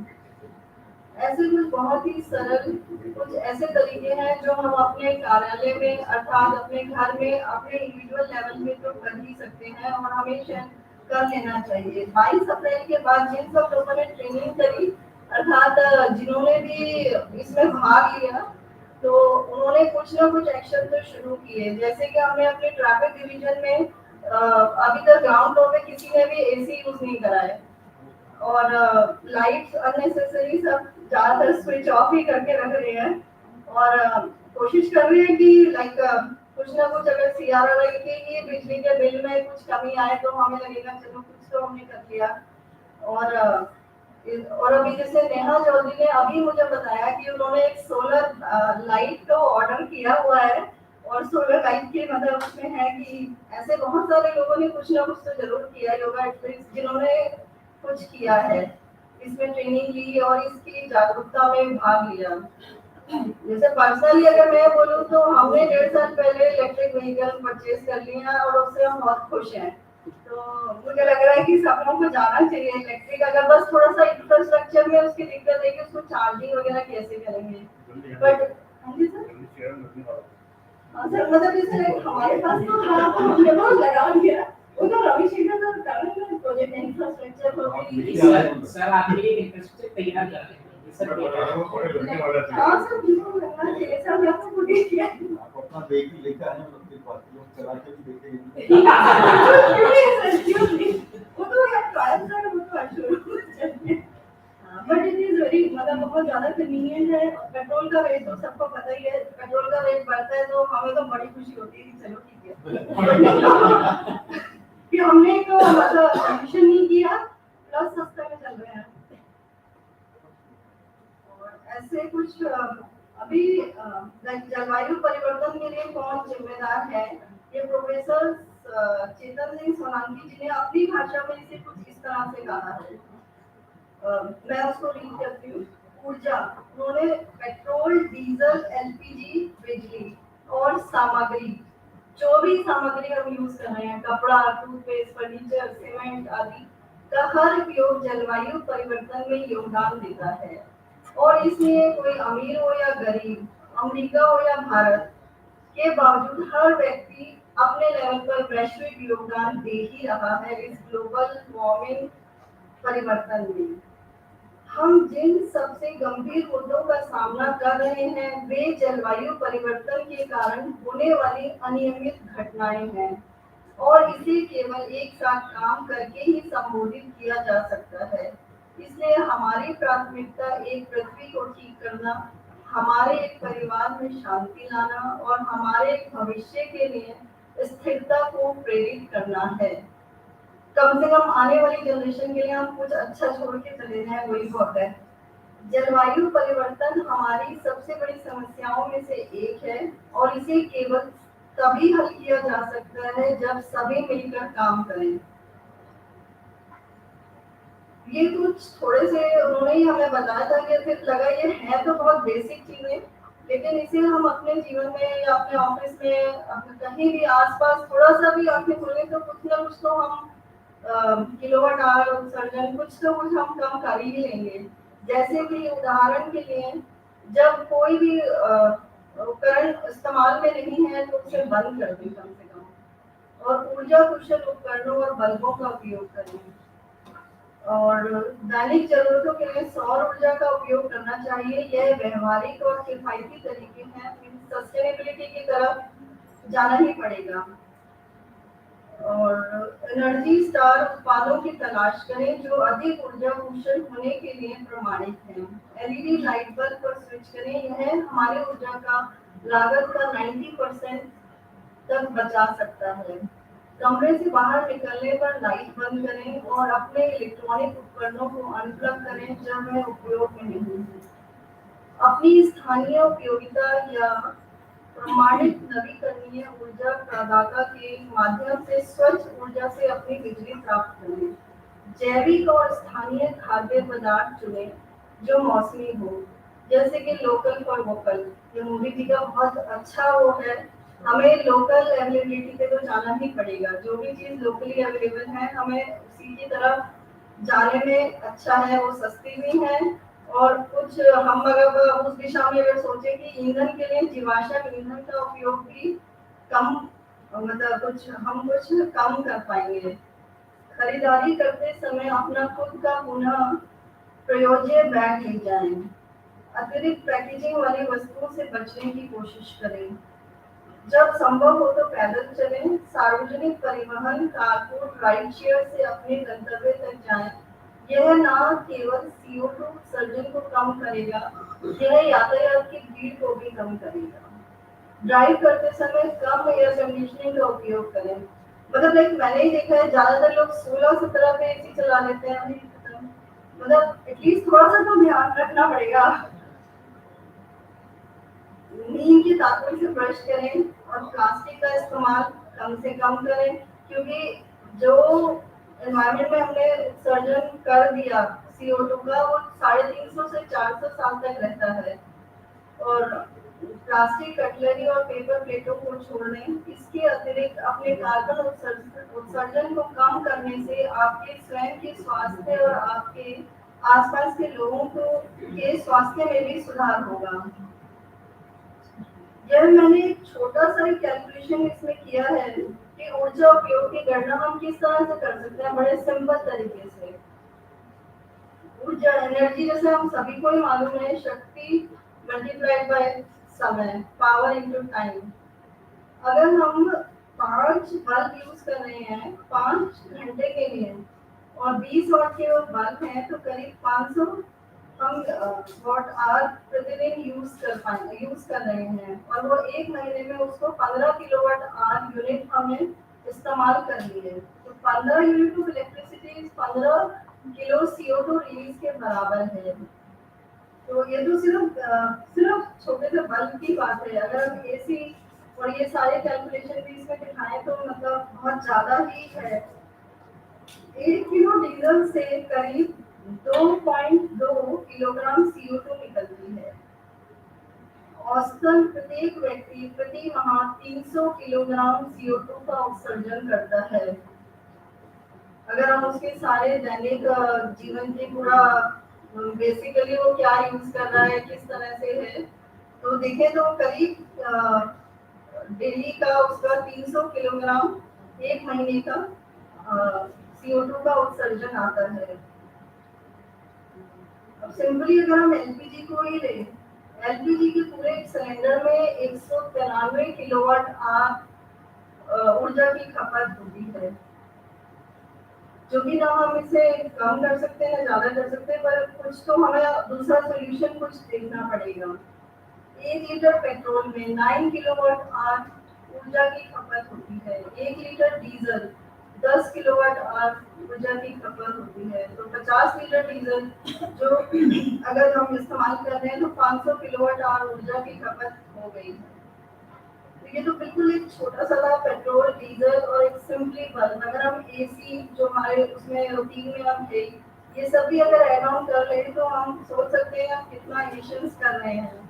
ऐसे कुछ बहुत ही सरल कुछ ऐसे तरीके हैं जो हम अपने कार्यालय में अर्थात अपने घर में अपने इंडिविजुअल लेवल में तो कर ही सकते हैं और हमेशा कर लेना चाहिए। 22 अप्रैल के बाद जिन सब लोगों ने ट्रेनिंग करी अर्थात जिन्होंने भी इसमें भाग लिया तो उन्होंने कुछ ना कुछ एक्शन तो शुरू किए। जैसे कि हमने अपने ट्रैफिक डिवीजन में अभी तक ग्राउंड फ्लोर पे किसी ने भी AC यूज नहीं करा है और लाइट्स अननेसेसरी सब ज्यादातर स्विच ऑफ ही करके रख रहे हैं और कोशिश कर रहे हैं कि लाइक कुछ ना कुछ अगर CRRI के ये बिजली के बिल में कुछ कमी आए तो हमें लगेगा चलो कुछ तो हमने कर लिया। और अभी जैसे नेहा चौधरी ने अभी मुझे बताया कि उन्होंने एक सोलर लाइट को ऑर्डर किया हुआ है और सोलर लाइट के मतलब उसमें है कि ऐसे बहुत सारे लोगों ने कुछ ना कुछ तो जरूर किया होगा एटलीस्ट जिन्होंने कुछ किया है, इसमें ट्रेनिंग ली और इसकी जागरूकता में भाग लिया। जैसे पर्सनली अगर मैं बोलूँ तो हमने 1.5 साल पहले इलेक्ट्रिक व्हीकल परचेज कर लिया और उससे हम बहुत खुश हैं। तो मुझे लग रहा है कि सब लोगों को जाना चाहिए इलेक्ट्रिक, अगर बस थोड़ा सा इंफ्रास्ट्रक्चर में उसकी दिक्कत है कि उसको चार्जिंग वगैरह कैसे करेंगे। बट हाँ जी सर, हाँ सर मतलब जैसे हमारे पास तो हमने बहुत लगा दिया वो तो रविशंकर सर कर रहे हैं प्रोजेक्ट इंफ्रास्ट्रक्चर को सर आपके लिए इंफ्रास्ट्रक्चर तैयार कर रहे हैं सर। हाँ सर बिल्कुल लगना चाहिए सर, मैं आपको पूरी किया आप अपना वेहिकल लेकर आए मतलब कि बाकी लोग चला के भी देखेंगे। क्यों नहीं वो तो यार ट्रायल सर वो तो अच्छा बट इट इज वेरी मतलब बहुत ज्यादा कन्वीनियंट है। पेट्रोल का रेट तो सबको पता ही है, पेट्रोल का रेट बढ़ता है तो हमें तो बड़ी खुशी होती है कि चलो ठीक है कि हमने एक मतलब एमिशन नहीं किया प्लस सस्ते में चल रहे हैं। और ऐसे कुछ अभी जलवायु परिवर्तन के लिए कौन जिम्मेदार है, ये प्रोफेसर चेतन सिंह सोलंकी जी ने अपनी भाषा में इसे कुछ इस तरह से कहा है। मैं उसको रीड करती हूँ। ऊर्जा, उन्होंने पेट्रोल, डीजल, LPG, बिजली और सामग्री, जो भी सामग्री हम यूज कर रहे हैं, कपड़ा, टूथपेस्ट, फर्नीचर, सीमेंट आदि का हर उपयोग जलवायु परिवर्तन में योगदान देता है। और इसलिए कोई अमीर हो या गरीब, अमेरिका हो या भारत, के बावजूद हर व्यक्ति अपने लेवल पर वैश्विक योगदान दे ही रहा है इस ग्लोबल वार्मिंग परिवर्तन में। हम जिन सबसे गंभीर मुद्दों का सामना कर रहे हैं वे जलवायु परिवर्तन के कारण होने वाली अनियमित घटनाएं हैं और इसे केवल एक साथ काम करके ही संबोधित किया जा सकता है। इसलिए हमारी प्राथमिकता एक पृथ्वी को ठीक करना, हमारे एक परिवार में शांति लाना और हमारे एक भविष्य के लिए स्थिरता को प्रेरित करना है। कम से कम आने वाली जनरेशन के लिए हम कुछ अच्छा छोड़ के चले जाएं वही बहुत है। जलवायु परिवर्तन हमारी सबसे बड़ी समस्याओं में से एक है और इसे केवल तभी हल किया जा सकता है जब सभी मिलकर काम करें। ये कुछ थोड़े से उन्होंने ही हमें बताया था कि फिर लगा ये है तो बहुत बेसिक चीजें, लेकिन इसे हम अपने जीवन में या अपने ऑफिस में कहीं भी आसपास थोड़ा सा भी आंखें खोलें तो कुछ ना कुछ तो हम किलोवाट आवर उत्सर्जन कुछ तो कुछ हम कम कर ही लेंगे। जैसे कि उदाहरण के लिए जब कोई भी उपकरण इस्तेमाल में नहीं है तो उसे बंद कर दें कम से कम, और ऊर्जा कुशल उपकरणों और बल्बों का उपयोग करें, और दैनिक जरूरतों के लिए सौर ऊर्जा का उपयोग करना चाहिए। यह व्यवहारिक और किफायती तरीके हैं, सस्टेनेबिलिटी की तरफ जाना ही पड़ेगा। और एनर्जी स्टार उत्पादों की तलाश करें जो अधिक ऊर्जा कुशल होने के लिए प्रमाणित हैं। एलईडी लाइट बल्ब पर स्विच करें, यह हमारी ऊर्जा का लागत का 90% तक बचा सकता है। कमरे से बाहर निकलने पर लाइट बंद करें और अपने इलेक्ट्रॉनिक उपकरणों को अनप्लग करें जब वह उपयोग में नहीं है। अपनी स्थानीय उपयोगिता या प्रमाणित नवीकरणीय ऊर्जा प्रदाता के माध्यम से स्वच्छ ऊर्जा से अपनी बिजली प्राप्त करें। जैविक और स्थानीय खाद्य पदार्थ चुनें जो मौसमी हो, जैसे कि लोकल फॉर वोकल, ये मोदी जी का बहुत अच्छा वो है। हमें लोकल अवेलेबिलिटी पे तो जाना ही पड़ेगा, जो भी चीज लोकली अवेलेबल है हमें उसी की तरफ जाने में अच्छा है, वो सस्ती भी है। और कुछ हम अगर उस दिशा में अगर सोचे कि ईंधन के लिए जीवाश्म ईंधन का उपयोग भी कम, मतलब कुछ कम कर पाएंगे। खरीदारी करते समय अपना खुद का पुनः प्रयोज्य बैग ले जाएं। अतिरिक्त पैकेजिंग वाली वस्तुओं से बचने की कोशिश करें। जब संभव हो तो पैदल चलें। सार्वजनिक परिवहन कारपूल राइड शेयर से अपने गंतव्य तक जाएं। यह न केवल CO2 उत्सर्जन को कम करेगा, यह यातायात की भीड़ को भी कम करेगा। ड्राइव करते समय कम एयर कंडीशनिंग का उपयोग करें। मतलब लाइक मैंने ही देखा है ज्यादातर लोग 16-17 पे एसी चला लेते हैं, मतलब एटलीस्ट थोड़ा सा तो ध्यान रखना पड़ेगा। नीम के दातुन से ब्रश करें और प्लास्टिक का इस्तेमाल कम से कम करें, क्योंकि जो एनवायरनमेंट में हमने उत्सर्जन कर दिया CO2 का, वो 350 से 400 साल तक रहता है। और प्लास्टिक कटलरी और पेपर प्लेटों को छोड़ने, इसके अतिरिक्त अपने कार्बन उत्सर्जन को कम करने से आपके स्वयं के स्वास्थ्य और आपके आसपास के लोगों के स्वास्थ्य में भी सुधार होगा। यह मैंने एक छोटा सा कैलकुलेशन इसमें किया है कि ऊर्जा उपयोग की गणना हम किस तरह से कर सकते हैं, बड़े सिंपल तरीके से। ऊर्जा एनर्जी जैसे हम सभी को ही मालूम है, शक्ति मल्टीप्लाइड बाय समय, पावर इनटू टाइम। अगर हम 5 बल्ब यूज कर रहे हैं 5 घंटे के लिए और 20 वाट के वो बल्ब हैं, तो करीब 500 हम वॉट आवर प्रतिदिन यूज कर रहे हैं, और वो एक महीने में उसको 15 किलोवाट आवर यूनिट हमने इस्तेमाल कर लिए। तो 15 unit of electricity 15 kilo CO2 release के बराबर है। तो ये तो सिर्फ छोटे से बल्ब की बात है। अगर हम एसी और ये सारे कैलकुलेशन भी इसमें दिखाएं तो मतलब बहुत ज्यादा ही है। 1 किलो डीजल से करीब 2.2 किलोग्राम CO2 निकलती है। औसतन प्रत्येक व्यक्ति प्रति माह 300 किलोग्राम CO2 का उत्सर्जन करता है। अगर हम उसके सारे दैनिक जीवन की पूरा बेसिकली वो क्या यूज कर रहा है, किस तरह से है, तो देखें तो करीब डेली का उसका 300 किलोग्राम एक महीने का CO2 का उत्सर्जन आता है। अब सिंपली अगर हम LPG को ही लें, LPG के पूरे सिलेंडर में 193 किलोवाट आवर ऊर्जा की खपत होती है, जो कि ना हम इसे कम कर सकते हैं ना ज्यादा कर सकते हैं, पर कुछ तो हमें दूसरा सोल्यूशन कुछ देखना पड़ेगा। 1 लीटर पेट्रोल में 9 किलोवाट आवर ऊर्जा की खपत होती है। 1 लीटर डीजल 10 किलोवाट आवर ऊर्जा की खपत होती है। तो 50 लीटर डीजल जो अगर हम इस्तेमाल कर रहे हैं तो 500 किलोवाट आवर ऊर्जा की खपत हो गई है। तो ये तो बिल्कुल एक छोटा सा था पेट्रोल डीजल और एक सिंपली बल्ब। अगर हम एसी जो हमारे उसमें रूटीन में हम है, ये सब भी अगर ऐड ऑन कर ले तो हम सोच सकते हैं हम कितना एमिशंस कर रहे हैं।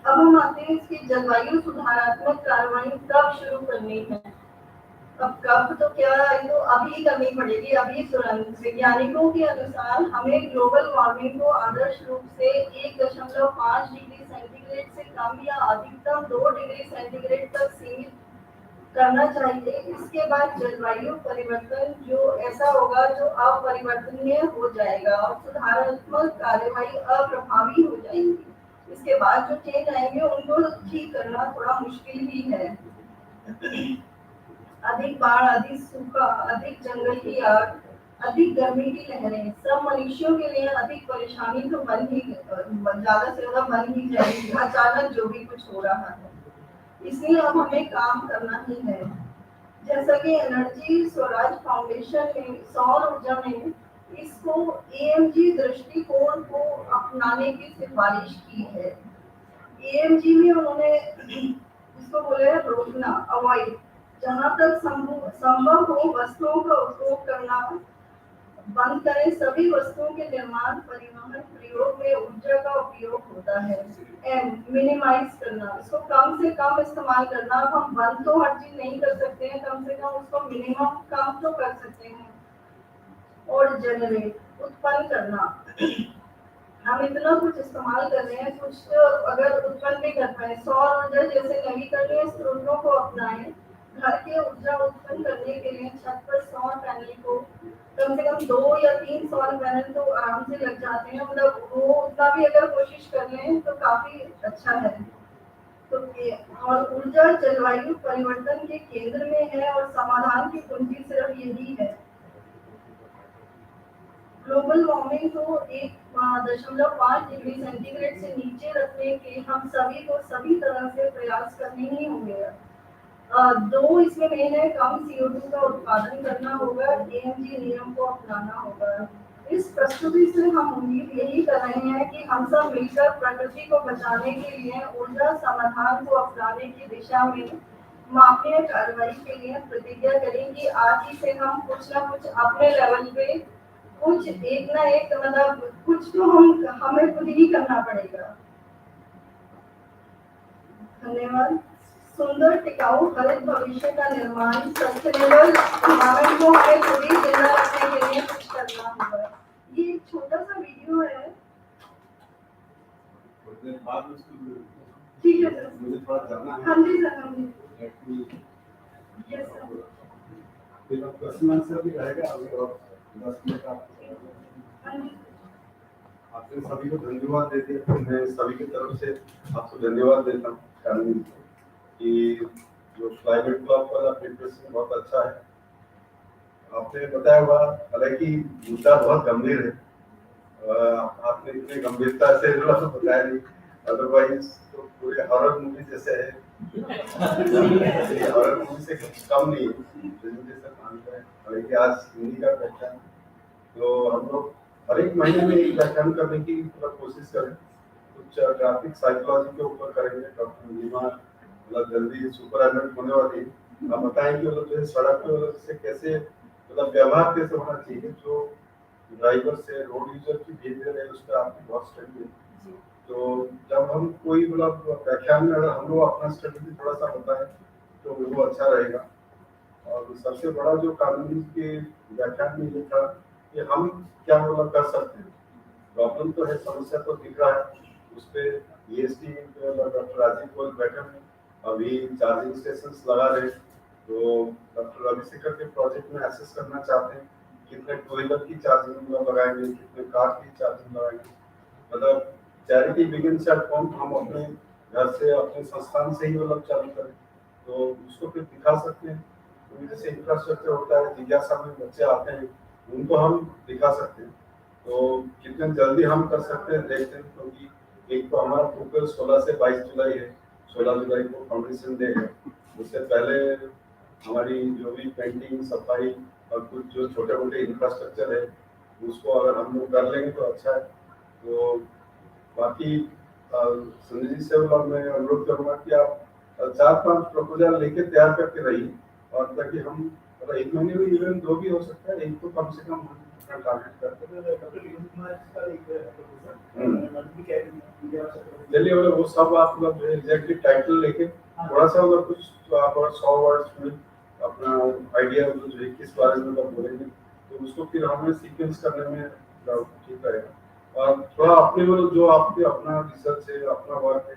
अब हम आते हैं इसकी जलवायु सुधारात्मक कार्रवाई कब शुरू करनी है। अब कब तो क्या, ये तो अभी करनी पड़ेगी, अभी तुरंत। वैज्ञानिकों के अनुसार हमें ग्लोबल वार्मिंग को आदर्श रूप से 1.5 डिग्री सेंटीग्रेड से कम या अधिकतम 2 डिग्री सेंटीग्रेड तक सीमित करना चाहिए। इसके बाद जलवायु परिवर्तन जो ऐसा होगा जो अपरिवर्तनीय हो जाएगा और सुधारात्मक कार्यवाही अप्रभावी हो जाएंगी। इसके बाद जो चेंज आएंगे उनको ठीक करना थोड़ा मुश्किल ही है। अधिक बाढ़, अधिक सूखा, अधिक जंगल की आग, अधिक गर्मी की लहरें, सब मनुष्यों के लिए अधिक परेशानी तो ज्यादा से ज्यादा बन ही जाएगी अचानक जो भी कुछ हो रहा है। इसलिए अब हमें काम करना ही है। जैसा कि एनर्जी स्वराज फाउंडेशन ने सौर ऊर्जा में इसको एएमजी दृष्टिकोण को अपनाने की सिफारिश की है। एएमजी में उन्होंने इसको बोले रोकना, अवॉइड, जहां तक संभव हो वस्तुओं का उपयोग करना बंद करें। सभी वस्तुओं के निर्माण, परिवहन, प्रयोग में ऊर्जा का उपयोग होता है। एम, मिनिमाइज करना, इसको कम से कम इस्तेमाल करना। अब हम बंद तो हर चीज नहीं कर सकते हैं, कम से कम उसको मिनिमम कम तो कर सकते हैं। और जनरेट, उत्पन्न करना, हम इतना कुछ इस्तेमाल कर रहे हैं, कुछ तो अगर उत्पन्न भी कर पाए। सौर ऊर्जा जैसे नवीकरणीय स्रोतों को अपनाएं। घर के ऊर्जा उत्पन्न करने के लिए छत पर सौर पैनल को कम से कम 2 या 3 सौर पैनल तो आराम से लग जाते हैं। मतलब वो उतना भी अगर कोशिश कर लें तो काफी अच्छा है। तो और ऊर्जा जलवायु परिवर्तन के केंद्र में है और समाधान की कुंजी सिर्फ यही है। ग्लोबल वार्मिंग को 1.5 डिग्री सेंटीग्रेड से नीचे रखने के हम सभी को सभी तरह से प्रयास करने ही होंगे। 2 इसमें मेन है, कम CO2 का उत्पादन करना होगा, एएमजी नियम को अपनाना होगा। इस प्रस्तुति से हम उम्मीद यही कर रहे हैं कि हम सब मिलकर प्रकृति को बचाने के लिए ऊर्जा समाधान को अपनाने की दिशा में मापनीय कार्रवाई के लिए प्रतिज्ञा करें कि आज ही से हम कुछ ना कुछ अपने लेवल पे कुछ एक ना एक मतलब कुछ तो हमें खुद ही करना पड़ेगा। धन्यवाद। सुंदर, टिकाऊ, हरित भविष्य का निर्माण, सस्टेनेबल एनवायरनमेंट को हमें खुद ही जिंदा रखने के लिए कुछ करना होगा। ये एक छोटा सा वीडियो है, ठीक है सर? मुझे थोड़ा जाना है। हाँ जी सर, हाँ जी, यस सर। फिर क्वेश्चन आंसर भी रहेगा अभी और 10 मिनट आप हाँ जी आपने सभी को धन्यवाद देते हैं। मैं सभी की तरफ से आपको धन्यवाद देता हूँ कारण कि जो क्लाइमेट क्लब वाला प्रिपरेशन बहुत अच्छा है। आपने बताया हुआ, हालांकि मुद्दा बहुत गंभीर है, आपने इतने गंभीरता से बताया नहीं, अदरवाइज तो पूरे हॉरर मूवी जैसे है, हॉरर मूवी से कम नहीं है। हालांकि आज हिंदी का व्याख्यान तो हम लोग हर एक महीने में एक व्याख्यान करने की कोशिश करें। कुछ ट्रैफिक साइकोलॉजी के ऊपर करेंगे। डॉक्टर नीमा मतलब जल्दी सुपर एडमिट होने वाली है। आप बताएं कि मतलब जो सड़क पे से कैसे मतलब व्यवहार कैसे होना चाहिए, जो ड्राइवर से रोड यूजर की बिहेवियर है उस पर आपकी बहुत स्टडी है। तो जब हम कोई मतलब व्याख्यान में अगर हम लोग अपना स्टडी भी थोड़ा सा होता है तो वो अच्छा रहेगा। और सबसे बड़ा जो कानूनी के व्याख्यान में ये था कि हम क्या मतलब कर सकते हैं। प्रॉब्लम तो है, समस्या तो दिख रहा है, उस पर EST डॉक्टर राजीव गोयल बैठे हैं, अभी चार्जिंग स्टेशन लगा रहे हैं। तो डॉक्टर रविशेखर के प्रोजेक्ट में एसेस करना चाहते हैं कितने टू व्हीलर की चार्जिंग लगाएंगे, कितने कार की चार्जिंग लगाएंगे। मतलब चैरिटी बिगिंस एट होम, हम अपने घर से अपने संस्थान से ही मतलब चालू करें तो उसको फिर दिखा सकते हैं। तो जैसे इंफ्रास्ट्रक्चर होता है, जिज्ञासा में बच्चे आते हैं उनको हम दिखा सकते हैं। तो कितने जल्दी हम कर सकते हैं देखते हैं, क्योंकि एक तो हमारा फोकस 16 से 22 जुलाई है। 16 जुलाई को फाउंडेशन डे है। उससे पहले हमारी जो भी पेंटिंग, सफाई और कुछ जो छोटे मोटे इंफ्रास्ट्रक्चर है उसको अगर हम लोग कर लेंगे तो अच्छा है। तो बाकी संजय जी से मैं अनुरोध करूँगा कि आप 4-5 प्रपोजल लेके तैयार करके रहिए और ताकि हम मतलब 1 महीने में इवन 2 भी हो सकता है, एक तो कम से कम हम अपना टारगेट करते हैं। चलिए मतलब वो सब आप मतलब जो एग्जैक्टली टाइटल लेके थोड़ा सा मतलब कुछ तो आप और 100 वर्ड्स में अपना आइडिया जो है किस बारे में मतलब बोलेंगे, तो उसको फिर हमें सीक्वेंस करने में ठीक रहेगा। और थोड़ा अपने मतलब जो आपके अपना रिसर्च है, अपना वर्क है,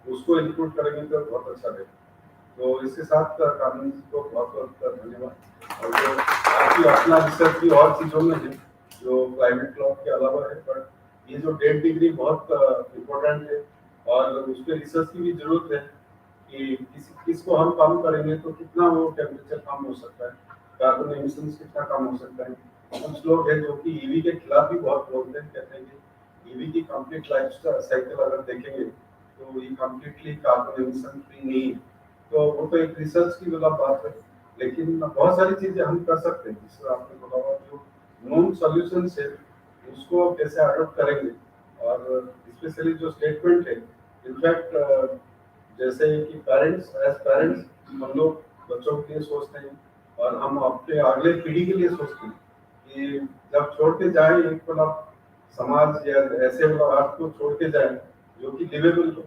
उसको इंक्लूड करेंगे तो बहुत अच्छा रहेगा। तो इसके साथ कानून जी को बहुत बहुत धन्यवाद। और जो आपकी अपना रिसर्च भी और चीज़ों में है जो क्लाइमेट लॉ के अलावा है, बट ये जो 1.5 डिग्री बहुत इम्पोर्टेंट है और उस पर रिसर्च की भी जरूरत है कि किसको हम कम करेंगे तो कितना वो टेम्परेचर कम हो सकता है, कार्बन एमिशन कितना कम हो सकता है। कुछ लोग हैं जो कि ईवी के खिलाफ भी बहुत बोलते हैं, कहते हैं कि ईवी की कंप्लीट लाइफ साइकिल अगर देखेंगे तो ये कंप्लीटली कार्बन एमिशन फ्री नहीं है। तो वो तो एक रिसर्च की मतलब बात है, लेकिन बहुत सारी चीजें हम कर सकते हैं जिससे आपने बताया जो नॉन सॉल्यूशन है उसको कैसे अडॉप्ट करेंगे। और स्पेशली जो स्टेटमेंट है, इनफैक्ट जैसे कि पेरेंट्स एज पेरेंट्स हम लोग बच्चों के लिए सोचते हैं और हम अपने अगले पीढ़ी के लिए सोचते हैं कि जब छोड़ के जाए एक मतलब समाज या ऐसे मतलब आपको छोड़ के जाए जो कि लिवेबल हो।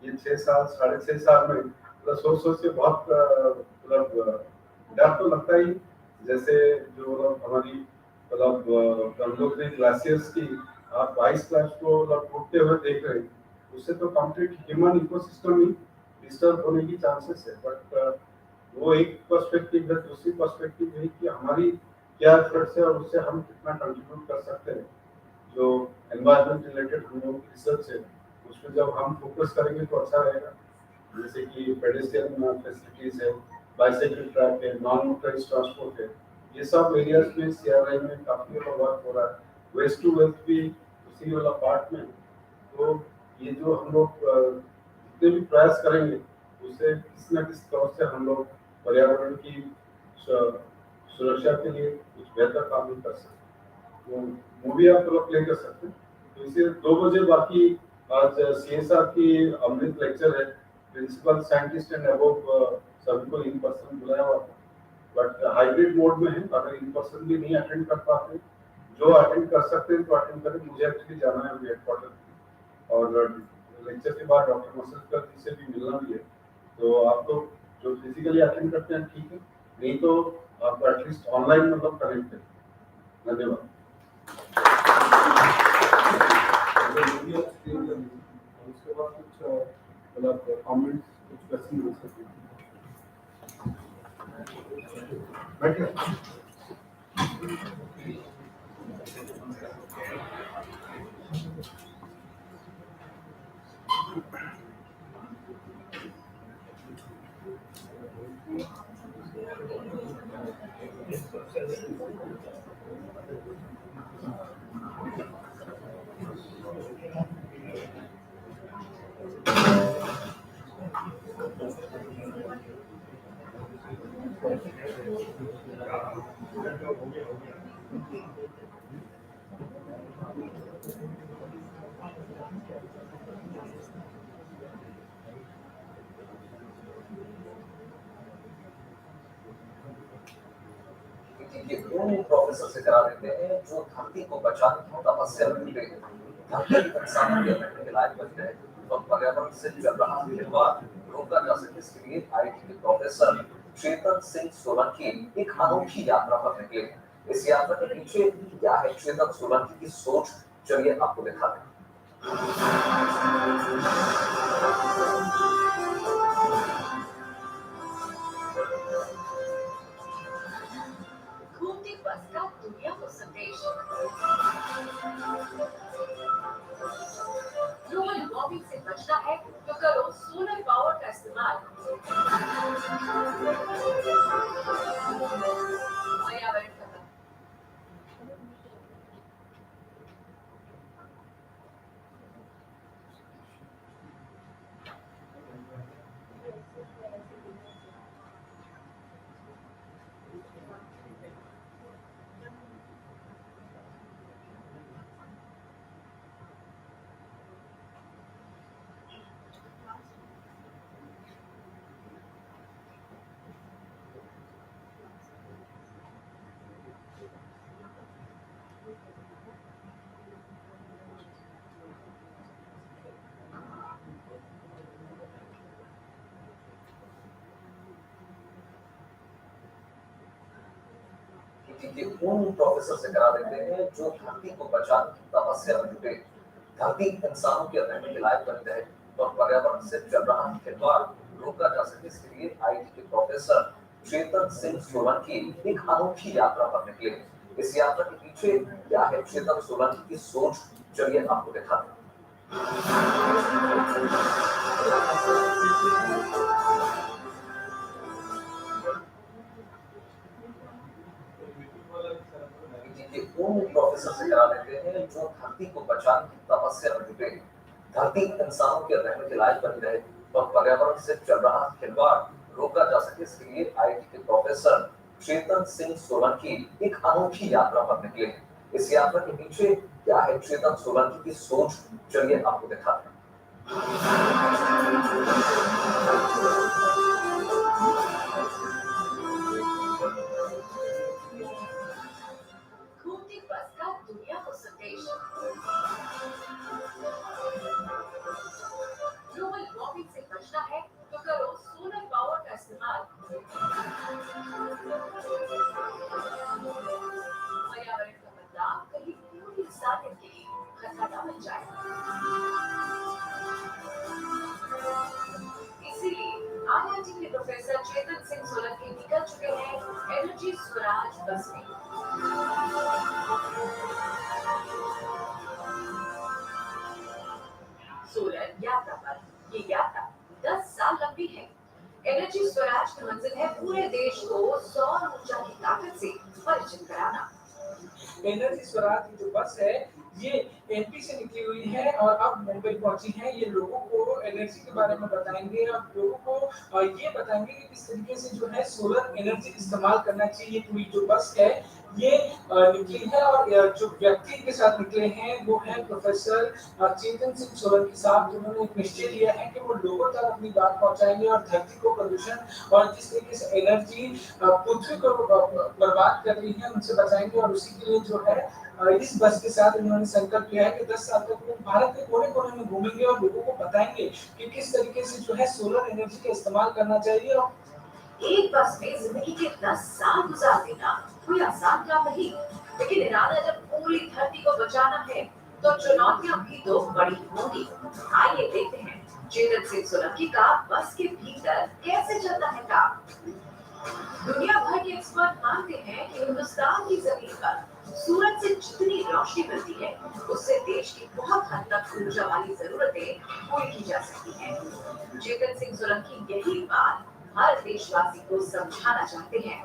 ये 6 साल 6.5 साल में मतलब सोच के बहुत मतलब डर तो लगता ही, जैसे जो मतलब हमारी मतलब हम लोग ने ग्लासियर्स की आप 22 क्लास को मतलब टूटते हुए देख रहे हैं, उससे तो कंप्लीट ह्यूमन इकोसिस्टम ही डिस्टर्ब होने की चांसेस है। बट वो एक पर्सपेक्टिव है, दूसरी पर्सपेक्टिव है कि हमारी क्या एफर्ट्स है और उससे हम कितना कंट्रीब्यूट कर सकते हैं। जो एनवायरमेंट रिलेटेड हम लोग की रिसर्च है उसमें जब हम फोकस करेंगे तो अच्छा रहेगा। जैसे कि पेडेस्ट्रियन फैसिलिटीज है, बाइसाइकिल ट्रैक है, नॉन मोटराइज्ड ट्रांसपोर्ट है, ये सब एरियाज में सीआरआई में काफी वर्क हो रहा है। वेस्ट टू वेल्थ भी उसी वाला पार्ट में। तो ये जो हम लोग जितने भी प्रयास करेंगे उससे किसी न किसी तौर से हम लोग पर्यावरण की सुरक्षा के लिए कुछ बेहतर काम भी कर सकते हैं। तो मूवी आप लोग प्ले कर सकते हैं। तो इसे 2 बजे बाकी आज सीएसआर की अमृत लेक्चर है, प्रिंसिपल साइंटिस्ट एंड अबव सभी को इन पर्सन बुलाया हुआ था, बट हाइब्रिड मोड में है। अगर इन पर्सन भी नहीं अटेंड कर पाते, जो अटेंड कर सकते हैं तो अटेंड करें। मुझे एक्चुअली जाना है हेडक्वार्टर और लेक्चर के बाद डॉक्टर मसलकर जी से भी मिलना भी है। तो आप लोग जो फिजिकली अटेंड करते हैं ठीक है, नहीं तो आप एटलीस्ट ऑनलाइन मतलब कनेक्ट करें। धन्यवाद। उसके बाद कुछ मतलब कमेंट्स कुछ क्वेश्चन हो सकते हैं। बैठिए। ये दोनों प्रोफेसर से करा देते हैं जो धरती को बचाने की तपस्या में जुटे हैं। धरती इंसान के रहने के लायक बन गए तो पर्यावरण से चल रहा निर्वाह रोका जा सके, इसके लिए आईआईटी के प्रोफेसर चेतन सिंह सोलंकी एक अनोखी यात्रा पर निकले हैं। इस यात्रा के पीछे क्या है चेतन सोलंकी की सोच, चलिए आपको दिखाते हैं। घूमती बस का दुनिया को संदेश। ग्लोबल वार्मिंग से बचना है तो करो सोलर पावर का इस्तेमाल। पर्यावरण खत्म। कि उन प्रोफेसर से करा देते हैं जो धरती को बचाने की तपस्या में जुटे। धरती इंसानों के रहने के लायक बन रहे और पर्यावरण से चल रहा खिलवाड़ रोका जा सके, इसके लिए आईटी के प्रोफेसर चेतन सिंह सोलंकी एक अनोखी यात्रा पर निकले। इस यात्रा के पीछे क्या है चेतन सोलंकी की सोच, चलिए आपको दिखाते हैं। उन प्रोफेसर से करा देते हैं जो धरती को बचाने की तपस्या में जुटे। धरती इंसानों के रहने के लायक बन रहे और पर्यावरण से चल रहा खिलवाड़ रोका जा सके, इसके लिए आईटी के प्रोफेसर चेतन सिंह सोलंकी एक अनोखी यात्रा पर निकले। इस यात्रा के पीछे क्या है चेतन सोलंकी की सोच, चलिए आपको दिखाते हैं। घूमती बस का दुनिया को संदेश। ग्लोबल वार्मिंग से बचना है तो करो सोलर पावर का इस्तेमाल। पर्यावरण का बदलाव कहीं पूरी इंसानियत के लिए खतरा न बन जाए। इसीलिए आईआईटी के प्रोफेसर चेतन सिंह सोलंकी निकल चुके हैं एनर्जी स्वराज बस में। सोलर यात्रा पर ये यात्रा 10 साल लंबी है। एनर्जी स्वराज की मंजिल है पूरे देश को सौर ऊर्जा की ताकत से परिचित कराना। एनर्जी स्वराज की जो बस है ये एमपी से निकली हुई है और अब मुंबई पहुंची है। ये लोगों को एनर्जी के बारे में बताएंगे और लोगों को ये बताएंगे कि किस तरीके से जो है सोलर एनर्जी इस्तेमाल करना चाहिए। पूरी जो बस है ये निकली है और जो व्यक्ति के साथ निकले हैं वो है प्रोफेसर चेतन सिंह सोलंकी साहब, जिन्होंने एक निश्चय लिया है कि वो लोगों तक अपनी बात पहुंचाएंगे और धरती को प्रदूषण और जिस तरीके से एनर्जी पृथ्वी को बर्बाद कर रही है उनसे बचाएंगे। और उसी के लिए जो है इस बस के साथ उन्होंने संकल्प लिया है कि 10 साल तक वो भारत के कोने-कोने में घूमेंगे और लोगों को बताएंगे कि किस तरीके से जो है सोलर एनर्जी का इस्तेमाल करना चाहिए। और एक बस में जिंदगी के 10 साल गुजार देना कोई आसान काम नहीं, लेकिन इरादा जब पूरी धरती को बचाना है तो चुनौतियां भी तो बड़ी होंगी। आइए देखते हैं चेतन सिंह सोलंकी का बस के भीतर कैसे चलता है काम। दुनिया भर के एक्सपर्ट मानते हैं कि हिंदुस्तान की जमीन पर सूरज से जितनी रोशनी मिलती है उससे देश की बहुत हद तक ऊर्जा वाली जरूरतें पूरी की जा सकती हैं। चेतन सिंह सोलंकी यही बात हर देशवासी को समझाना चाहते हैं।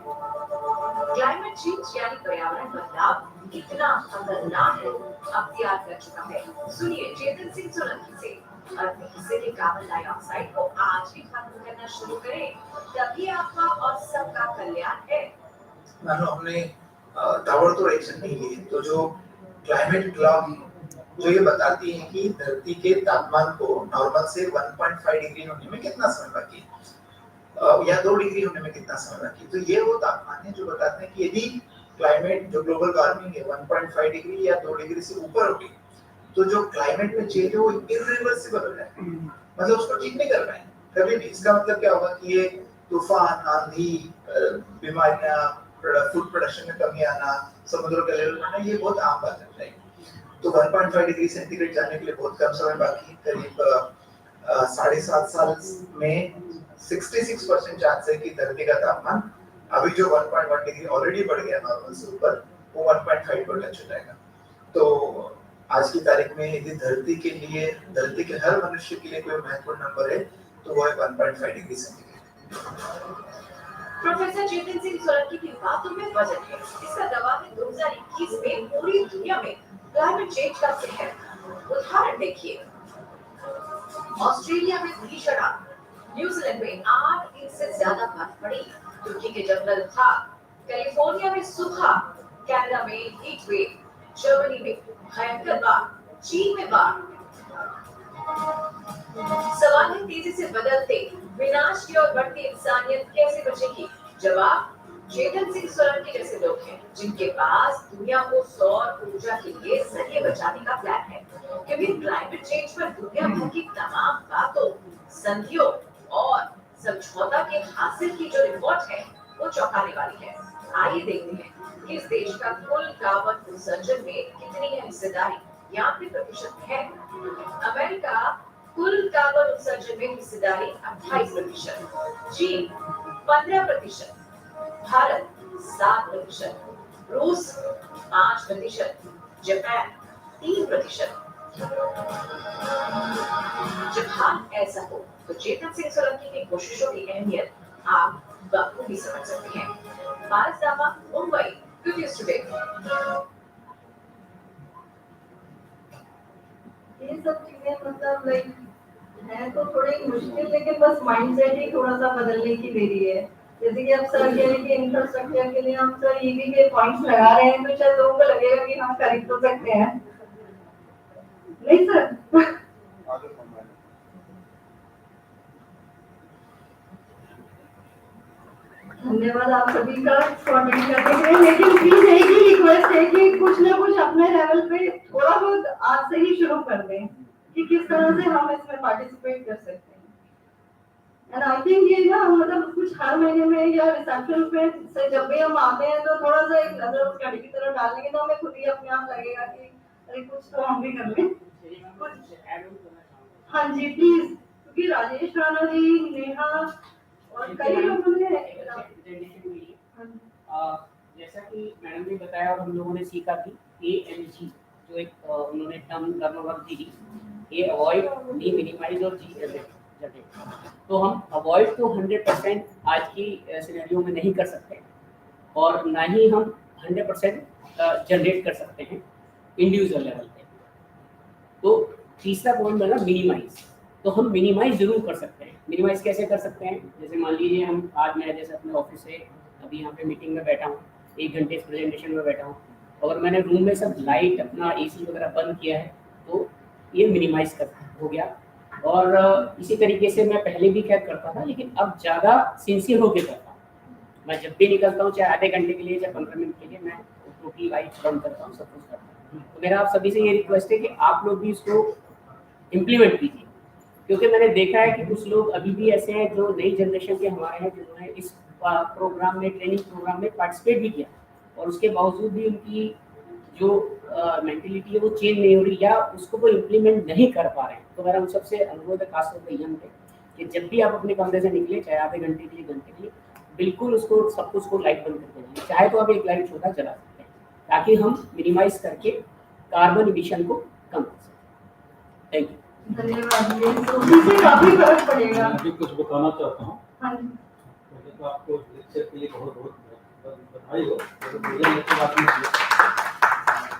क्लाइमेट चेंज यानी पर्यावरण बदलाव कितना खतरनाक अख्तियार कर चुका है। सुनिए चेतन सिंह सोलंकी से। अपने हिस्से के कार्बन डाइऑक्साइड को आज ही खत्म करना शुरू करें, तभी आपका और सबका कल्याण है। मानो हमने ताबड़तोड़ एक्शन नहीं लिए तो जो क्लाइमेट क्लॉक जो ये बताती है कि धरती के तापमान को नॉर्मल से 1.5 डिग्री होने में कितना समय बाकी है या 2 डिग्री होने में कितना समय बाकी है। तो ये वो तापमान है जो बताते हैं कि यदि क्लाइमेट जो ग्लोबल वार्मिंग है 1.5 डिग्री या 2 डिग्री से ऊपर होगी तो जो क्लाइमेट में चेंज है वो इरिवर्सिबल हो जाएगा, मतलब उसको ठीक नहीं कर पाएंगे कभी भी। इसका मतलब क्या होगा कि ये तूफान, आंधी, बीमारियां, फूड प्रोडक्शन में कमी आना, समुद्र का लेवल बढ़ना, ये बहुत आम बात है। तो 1.5 डिग्री सेंटीग्रेड जाने के लिए बहुत कम समय बाकी, करीब 7.5 साल में 66% चांस है कि धरती का तापमान अभी जो 1.1 डिग्री ऑलरेडी बढ़ गया नॉर्मल से ऊपर, वो 1.5 पर टच हो जाएगा। तो आज की तारीख में यदि धरती के लिए, धरती के हर मनुष्य के लिए कोई महत्वपूर्ण नंबर है तो वो है 1.5 degree centigrade. Professor Chetan Singh Solanki की बातों में वजन है। इसका दावा है 2021 में पूरी दुनिया में क्लाइमेट चेंज का कहर। उदाहरण देखिए, ऑस्ट्रेलिया में भीषण आग, न्यूजीलैंड में 8 इंच से ज्यादा बर्फ पड़ी, तुर्की के जंगल था, कैलिफोर्निया में सूखा, कनाडा में हीट वेव, जर्मनी में भयंकर बाढ़, चीन में बाढ़। सवाल है तेजी से बदलते विनाश की ओर बढ़ती इंसानियत कैसे बचेगी? जवाब चेतन सिंह सोलंकी जैसे लोग हैं जिनके पास दुनिया को सौर ऊर्जा के लिए जरिए बचाने का प्लान है। क्योंकि क्लाइमेट चेंज पर दुनिया भर की तमाम बातों, संधियों और समझौता के हासिल की जो रिपोर्ट है वो चौंकाने वाली है। आइए देखते हैं इस देश का कुल कार्बन उत्सर्जन में कितनी है हिस्सेदारी? यहाँ पे प्रतिशत है। अमेरिका कुल कार्बन उत्सर्जन में हिस्सेदारी 28%, चीन 15%, भारत 7%, रूस 5%, जापान 3%। जब हाल ऐसा हो तो चेतन सिंह सोलंकी की कोशिशों की अहमियत आप बखूबी समझ सकते हैं। भारत दामा, मुंबई, गुड न्यूज टुडे। ये सब चीजें मतलब लाइक है तो थोड़ी मुश्किल, लेकिन बस माइंडसेट ही थोड़ा सा बदलने की देरी है। जैसे कि अब सर कह रहे हैं कि इंफ्रास्ट्रक्चर के लिए हम सर ईवी के पॉइंट्स लगा रहे हैं, तो शायद लोगों को लगेगा कि हम खरीद तो सकते हैं, नहीं सर? धन्यवाद आप सभी का कमेंट करने के लिए, लेकिन प्लीज एक ही रिक्वेस्ट है कि कुछ ना कुछ अपने लेवल पे थोड़ा बहुत आज से ही शुरू कर दें कि किस तरह से हम इसमें पार्टिसिपेट कर सकते हैं। एंड आई थिंक ये ना मतलब कुछ हर महीने में या रिसेप्शन पे से जब भी हम आते हैं तो थोड़ा सा एक नजर उस गाड़ी की तरफ डालेंगे तो हमें खुद ही अपने आप लगेगा कि अरे कुछ तो हम भी कर लें। हाँ जी प्लीज, क्योंकि राजेश राणा जी, नेहा और कई लोगों ने जैसा कि मैडम ने बताया और हम लोगों ने सीखा कि AMG जो एक उन्होंने टर्म वर्क दी, ए अवॉइड, डी मिनिमाइज और जी जनरेट। तो हम अवॉइड तो 100% आज की सिनेरियो में नहीं कर सकते और ना ही हम 100% जनरेट कर सकते हैं इंडिविजुअल लेवल पे। तो तीसरा पॉइंट बना मिनिमाइज, तो हम मिनिमाइज जरूर कर सकते हैं। मिनिमाइज कैसे कर सकते हैं? जैसे मान लीजिए हम आज मैं जैसे अपने ऑफिस से अभी यहाँ पे मीटिंग में बैठा हूँ, 1 घंटे इस प्रेजेंटेशन में बैठा हूँ, अगर मैंने रूम में सब लाइट अपना AC वगैरह बंद किया है तो ये मिनिमाइज कर हो गया। और इसी तरीके से मैं पहले भी क्या करता था, लेकिन अब ज़्यादा सिंसियर होकर करता हूँ। मैं जब भी निकलता हूँ, चाहे आधे घंटे के लिए चाहे 15 मिनट के लिए, मैं टोटली लाइट बंद करता हूँ, सब कुछ करता हूँ। तो मेरा आप सभी से ये रिक्वेस्ट है कि आप लोग भी इसको इम्प्लीमेंट कीजिए, क्योंकि मैंने देखा है कि कुछ लोग अभी भी ऐसे हैं जो नई जनरेशन के हमारे हैं, जिन्होंने इस प्रोग्राम में, ट्रेनिंग प्रोग्राम में पार्टिसिपेट भी किया और उसके बावजूद भी उनकी जो मेंटेलिटी है वो चेंज नहीं हो रही या उसको वो इम्प्लीमेंट नहीं कर पा रहे हैं। तो मेरा उन सबसे अनुरोध है, खासतौर पर यंग पे, कि जब भी आप अपने कमरे से निकले, चाहे आधे घंटे के लिए, घंटे के लिए, बिल्कुल उसको सब कुछ को लाइट बंद करके जाइए। चाहे तो आप एक लाइट छोटा चला सकते हैं ताकि हम मिनिमाइज करके कार्बन इमिशन को कम कर सकें। Thank you. धन्यवाद। इससे काफी फर्क पड़ेगा। मैं भी कुछ बताना चाहता हूँ। हाँ जी। पहले तो आपको लेक्चर के लिए बहुत बहुत बधाई हो। मुझे लेक्चर आपने किया,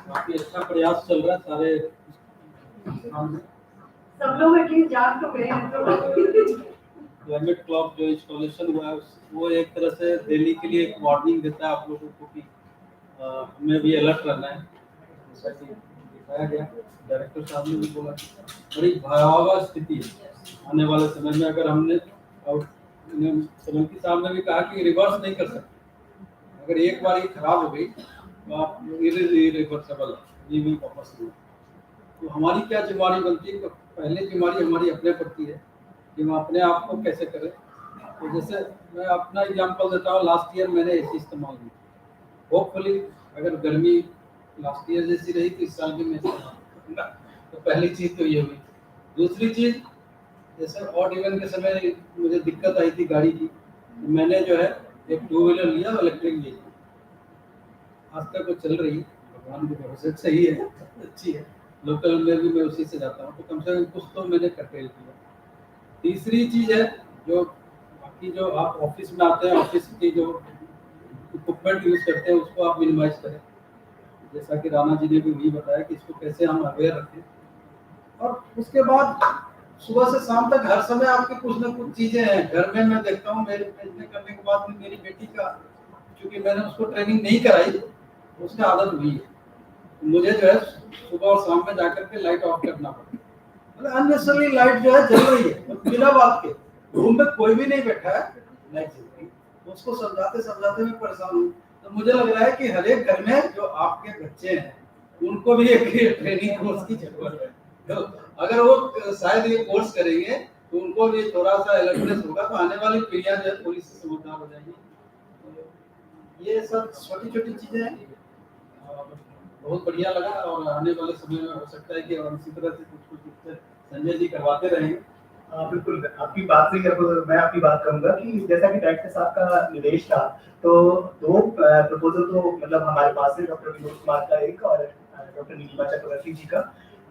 काफी अच्छा प्रयास चल रहा है सारे। सब लोग एटलीस्ट जाग तो गए हैं। क्लाइमेट क्लब जो इंस्टॉलेशन हुआ है वो एक तरह से दिल्ली के लिए एक वार्निंग देता है आप लोगों को कि हमें भी अलर्ट रहना है। जैसा कि दिखाया गया, डायरेक्टर साहब ने भी बोला बड़ी भयावह स्थिति है आने वाले समय में। अगर हमने, और सोलंकी साहब ने भी कहा कि रिवर्स नहीं कर सकते, अगर एक बार ये खराब हो गई तो आप इरिवर्सिबल, ये भी वापस नहीं। तो हमारी क्या जिम्मेदारी बनती है? पहले जिम्मेदारी हमारी अपने प्रति है कि हम अपने आप को कैसे करें। तो जैसे मैं अपना एग्जांपल देता हूँ, लास्ट ईयर मैंने AC इस्तेमाल की, होपफुली अगर गर्मी लास्ट ईयर जैसी रही तो इस साल भी मैं तो पहली चीज़ तो ये हुई। दूसरी चीज़, जैसे ऑड इवन के समय मुझे दिक्कत आई थी गाड़ी की, तो मैंने जो है एक 2 व्हीलर लिया, इलेक्ट्रिक लिया, आज तक वो चल रही है, भगवान की भरोसे सही है, अच्छी है। लोकल में भी मैं उसी से जाता हूँ, तो कम से कम कुछ तो मैंने कर्टेल किया। तीसरी चीज़ है जो बाकी जो आप ऑफिस में आते हैं, ऑफिस की जो इक्विपमेंट यूज़ करते हैं उसको आप मिनिमाइज करें। जैसा कि राणा जी ने भी वही बताया कि इसको कैसे हम अवेयर रखें। और उसके बाद सुबह से शाम तक हर समय आपके कुछ ना कुछ चीज़ें हैं। घर में मैं देखता हूँ, मेरे इतने करने के बाद भी मेरी बेटी का, क्योंकि मैंने उसको ट्रेनिंग नहीं कराई, उसका आदत हुई है, मुझे जो है सुबह और शाम में जाकर के लाइट ऑफ करना पड़ता है। मतलब अननेसेसरी लाइट जो है जल रही है, बिना बात के, रूम में कोई भी नहीं बैठा है, लाइट जल रही है। उसको समझाते समझाते मैं परेशान हूँ। तो मुझे लग रहा है कि हर एक घर में जो आपके बच्चे हैं उनको भी एक ट्रेनिंग कोर्स की जरूरत है। तो अगर वो शायद ये कोर्स करेंगे तो उनको भी थोड़ा सा अलर्टनेस होगा, तो आने वाली पीढ़ियां जो है थोड़ी सी समझदार हो जाएंगी। ये सब छोटी छोटी चीजें हैं और बहुत बढ़िया लगा और आने वाले समय में हो सकता है कि और इसी तरह से कुछ कुछ संजय जी करवाते रहेंगे। बिल्कुल, आपकी बात से अब मैं आपकी बात कहूँगा कि जैसा कि डायरेक्टर साहब का निर्देश था, तो 2 प्रपोज़ल तो मतलब हमारे पास है, डॉक्टर विनोद कुमार का एक और डॉक्टर नीलिमा चक्रवर्ती जी का।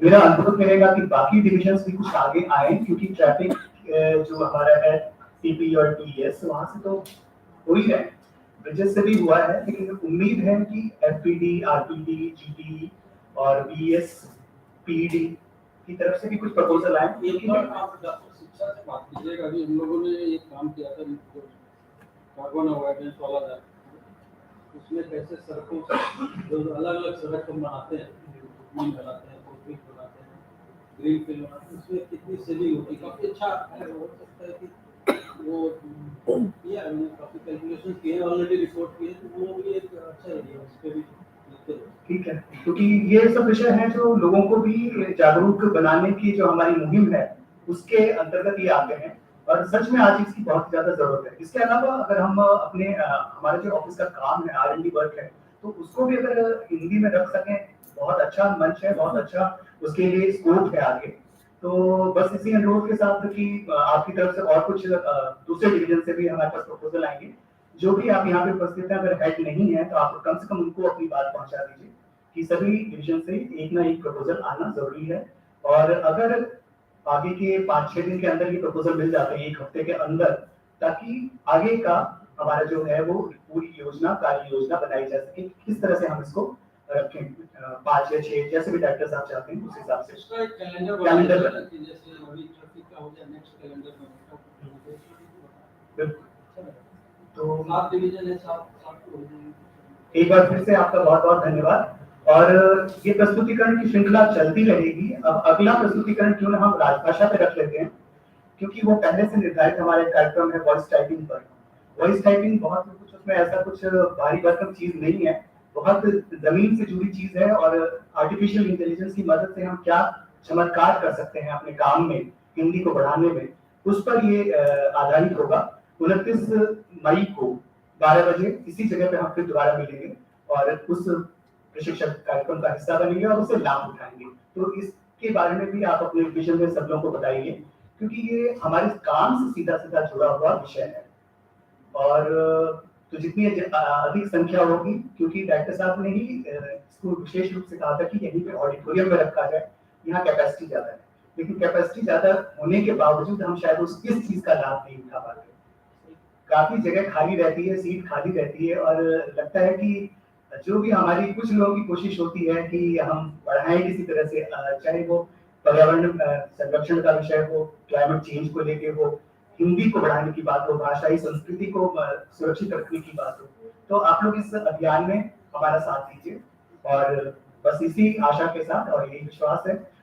मेरा अनुरोध रहेगा कि बाकी डिविजन्स भी कुछ आगे आएँ, क्योंकि ट्रैफिक जो हमारा है सीपी और टीएस वहाँ से तो हो ही रहे हैं, ब्रिजेस से भी हुआ है, लेकिन उम्मीद है कि एफपीडी, आरपीडी, जीटी और बीएस, पीडी की तरफ से भी कुछ प्रपोजल आए। एक बार आप डॉक्टर शिक्षा से बात कीजिएगा। अभी हम लोगों ने एक काम किया था जो कार्बन अवॉइडेंस वाला था, उसमें कैसे सड़कों जो अलग अलग सड़क हम बनाते हैं, मीन बनाते हैं, कॉन्क्रीट बनाते हैं, ग्रीन फील्ड बनाते हैं, उसमें कितनी सेविंग होती है। काफ़ी अच्छा है, हो सकता है कि वो किया हमने, काफ़ी कैलकुलेशन किए, ऑलरेडी रिपोर्ट किए, तो वो भी एक अच्छा एरिया है, उस पर भी लिखते हैं। ठीक है, क्योंकि ये सब विषय हैं जो लोगों को भी जागरूक बनाने की जो हमारी मुहिम है उसके अंतर्गत ये आते हैं और सच में आज इसकी बहुत ज्यादा जरूरत है। इसके अलावा अगर हम अपने हमारा जो ऑफिस का काम है, R&D वर्क है, तो उसको भी अगर हिंदी में रख सकें, बहुत अच्छा मंच है, बहुत अच्छा उसके लिए स्कोप है आगे। तो बस इसी अनुरोध के साथ कि आपकी तरफ से और कुछ दूसरे डिवीजन से भी हमारे पास प्रपोजल आएंगे। जो भी आप यहाँ पे उपस्थित हैं, अगर हेड नहीं है तो आप कम से कम उनको अपनी बात पहुंचा दीजिए कि सभी डिवीजन से एक ना एक प्रपोजल आना जरूरी है। और अगर आगे के 5-6 दिन के अंदर ये प्रपोजल मिल जाते हैं, 1 हफ्ते के अंदर, ताकि आगे का हमारा जो है वो पूरी योजना, कार्य योजना बनाई जा सके, किस तरह से हम इसको रखें, 5 या 6 जैसे भी डायरेक्टर साहब चाहते हैं उस हिसाब से उसका एक कैलेंडर कैलेंडर बनाना कि जैसे अभी ट्रैफिक का हो गया, नेक्स्ट कैलेंडर में बिल्कुल। तो 7 डिवीजन है, 7 एक बार फिर से आपका बहुत बहुत धन्यवाद। और ये प्रस्तुतिकरण की श्रृंखला चलती रहेगी। अब अगला प्रस्तुतिकरण क्यों ना हम राजभाषा पे रख लेते हैं, क्योंकि वो पहले से निर्धारित हमारे कार्यक्रम है वॉइस टाइपिंग पर। वॉइस टाइपिंग बहुत कुछ, उसमें ऐसा कुछ भारी भरकम चीज नहीं है, बहुत जमीन से जुड़ी चीज है और आर्टिफिशियल इंटेलिजेंस की मदद से हम क्या चमत्कार कर सकते हैं अपने काम में, हिंदी को बढ़ाने में, उस पर ये आधारित होगा। 29 मई को 12 बजे इसी जगह पे हम फिर दोबारा मिलेंगे और उस प्रशिक्षण कार्यक्रम का हिस्सा बनेंगे और उसे लाभ उठाएंगे। तो इसके बारे में भी आप अपने विषय में सब लोगों को बताइए, क्योंकि ये हमारे काम से सीधा सीधा जुड़ा हुआ विषय है। और तो जितनी अधिक संख्या होगी, क्योंकि डायरेक्टर साहब ने ही इसको विशेष रूप से कहा था कि यहीं पे ऑडिटोरियम में रखा जाए, यहाँ कैपेसिटी ज्यादा है, लेकिन कैपेसिटी ज्यादा होने के बावजूद हम शायद इस चीज का लाभ नहीं उठा पाते। काफी जगह खाली रहती है, सीट खाली रहती है और लगता है कि जो भी हमारी कुछ लोगों की कोशिश होती है कि हम बढ़ाएं किसी तरह से, चाहे वो पर्यावरण संरक्षण का विषय हो, क्लाइमेट चेंज को लेके हो, हिंदी को बढ़ाने की बात हो, भाषाई संस्कृति को सुरक्षित रखने की बात हो, तो आप लोग इस अभियान में हमारा साथ दीजिए। और बस इसी आशा के साथ और यही विश्वास है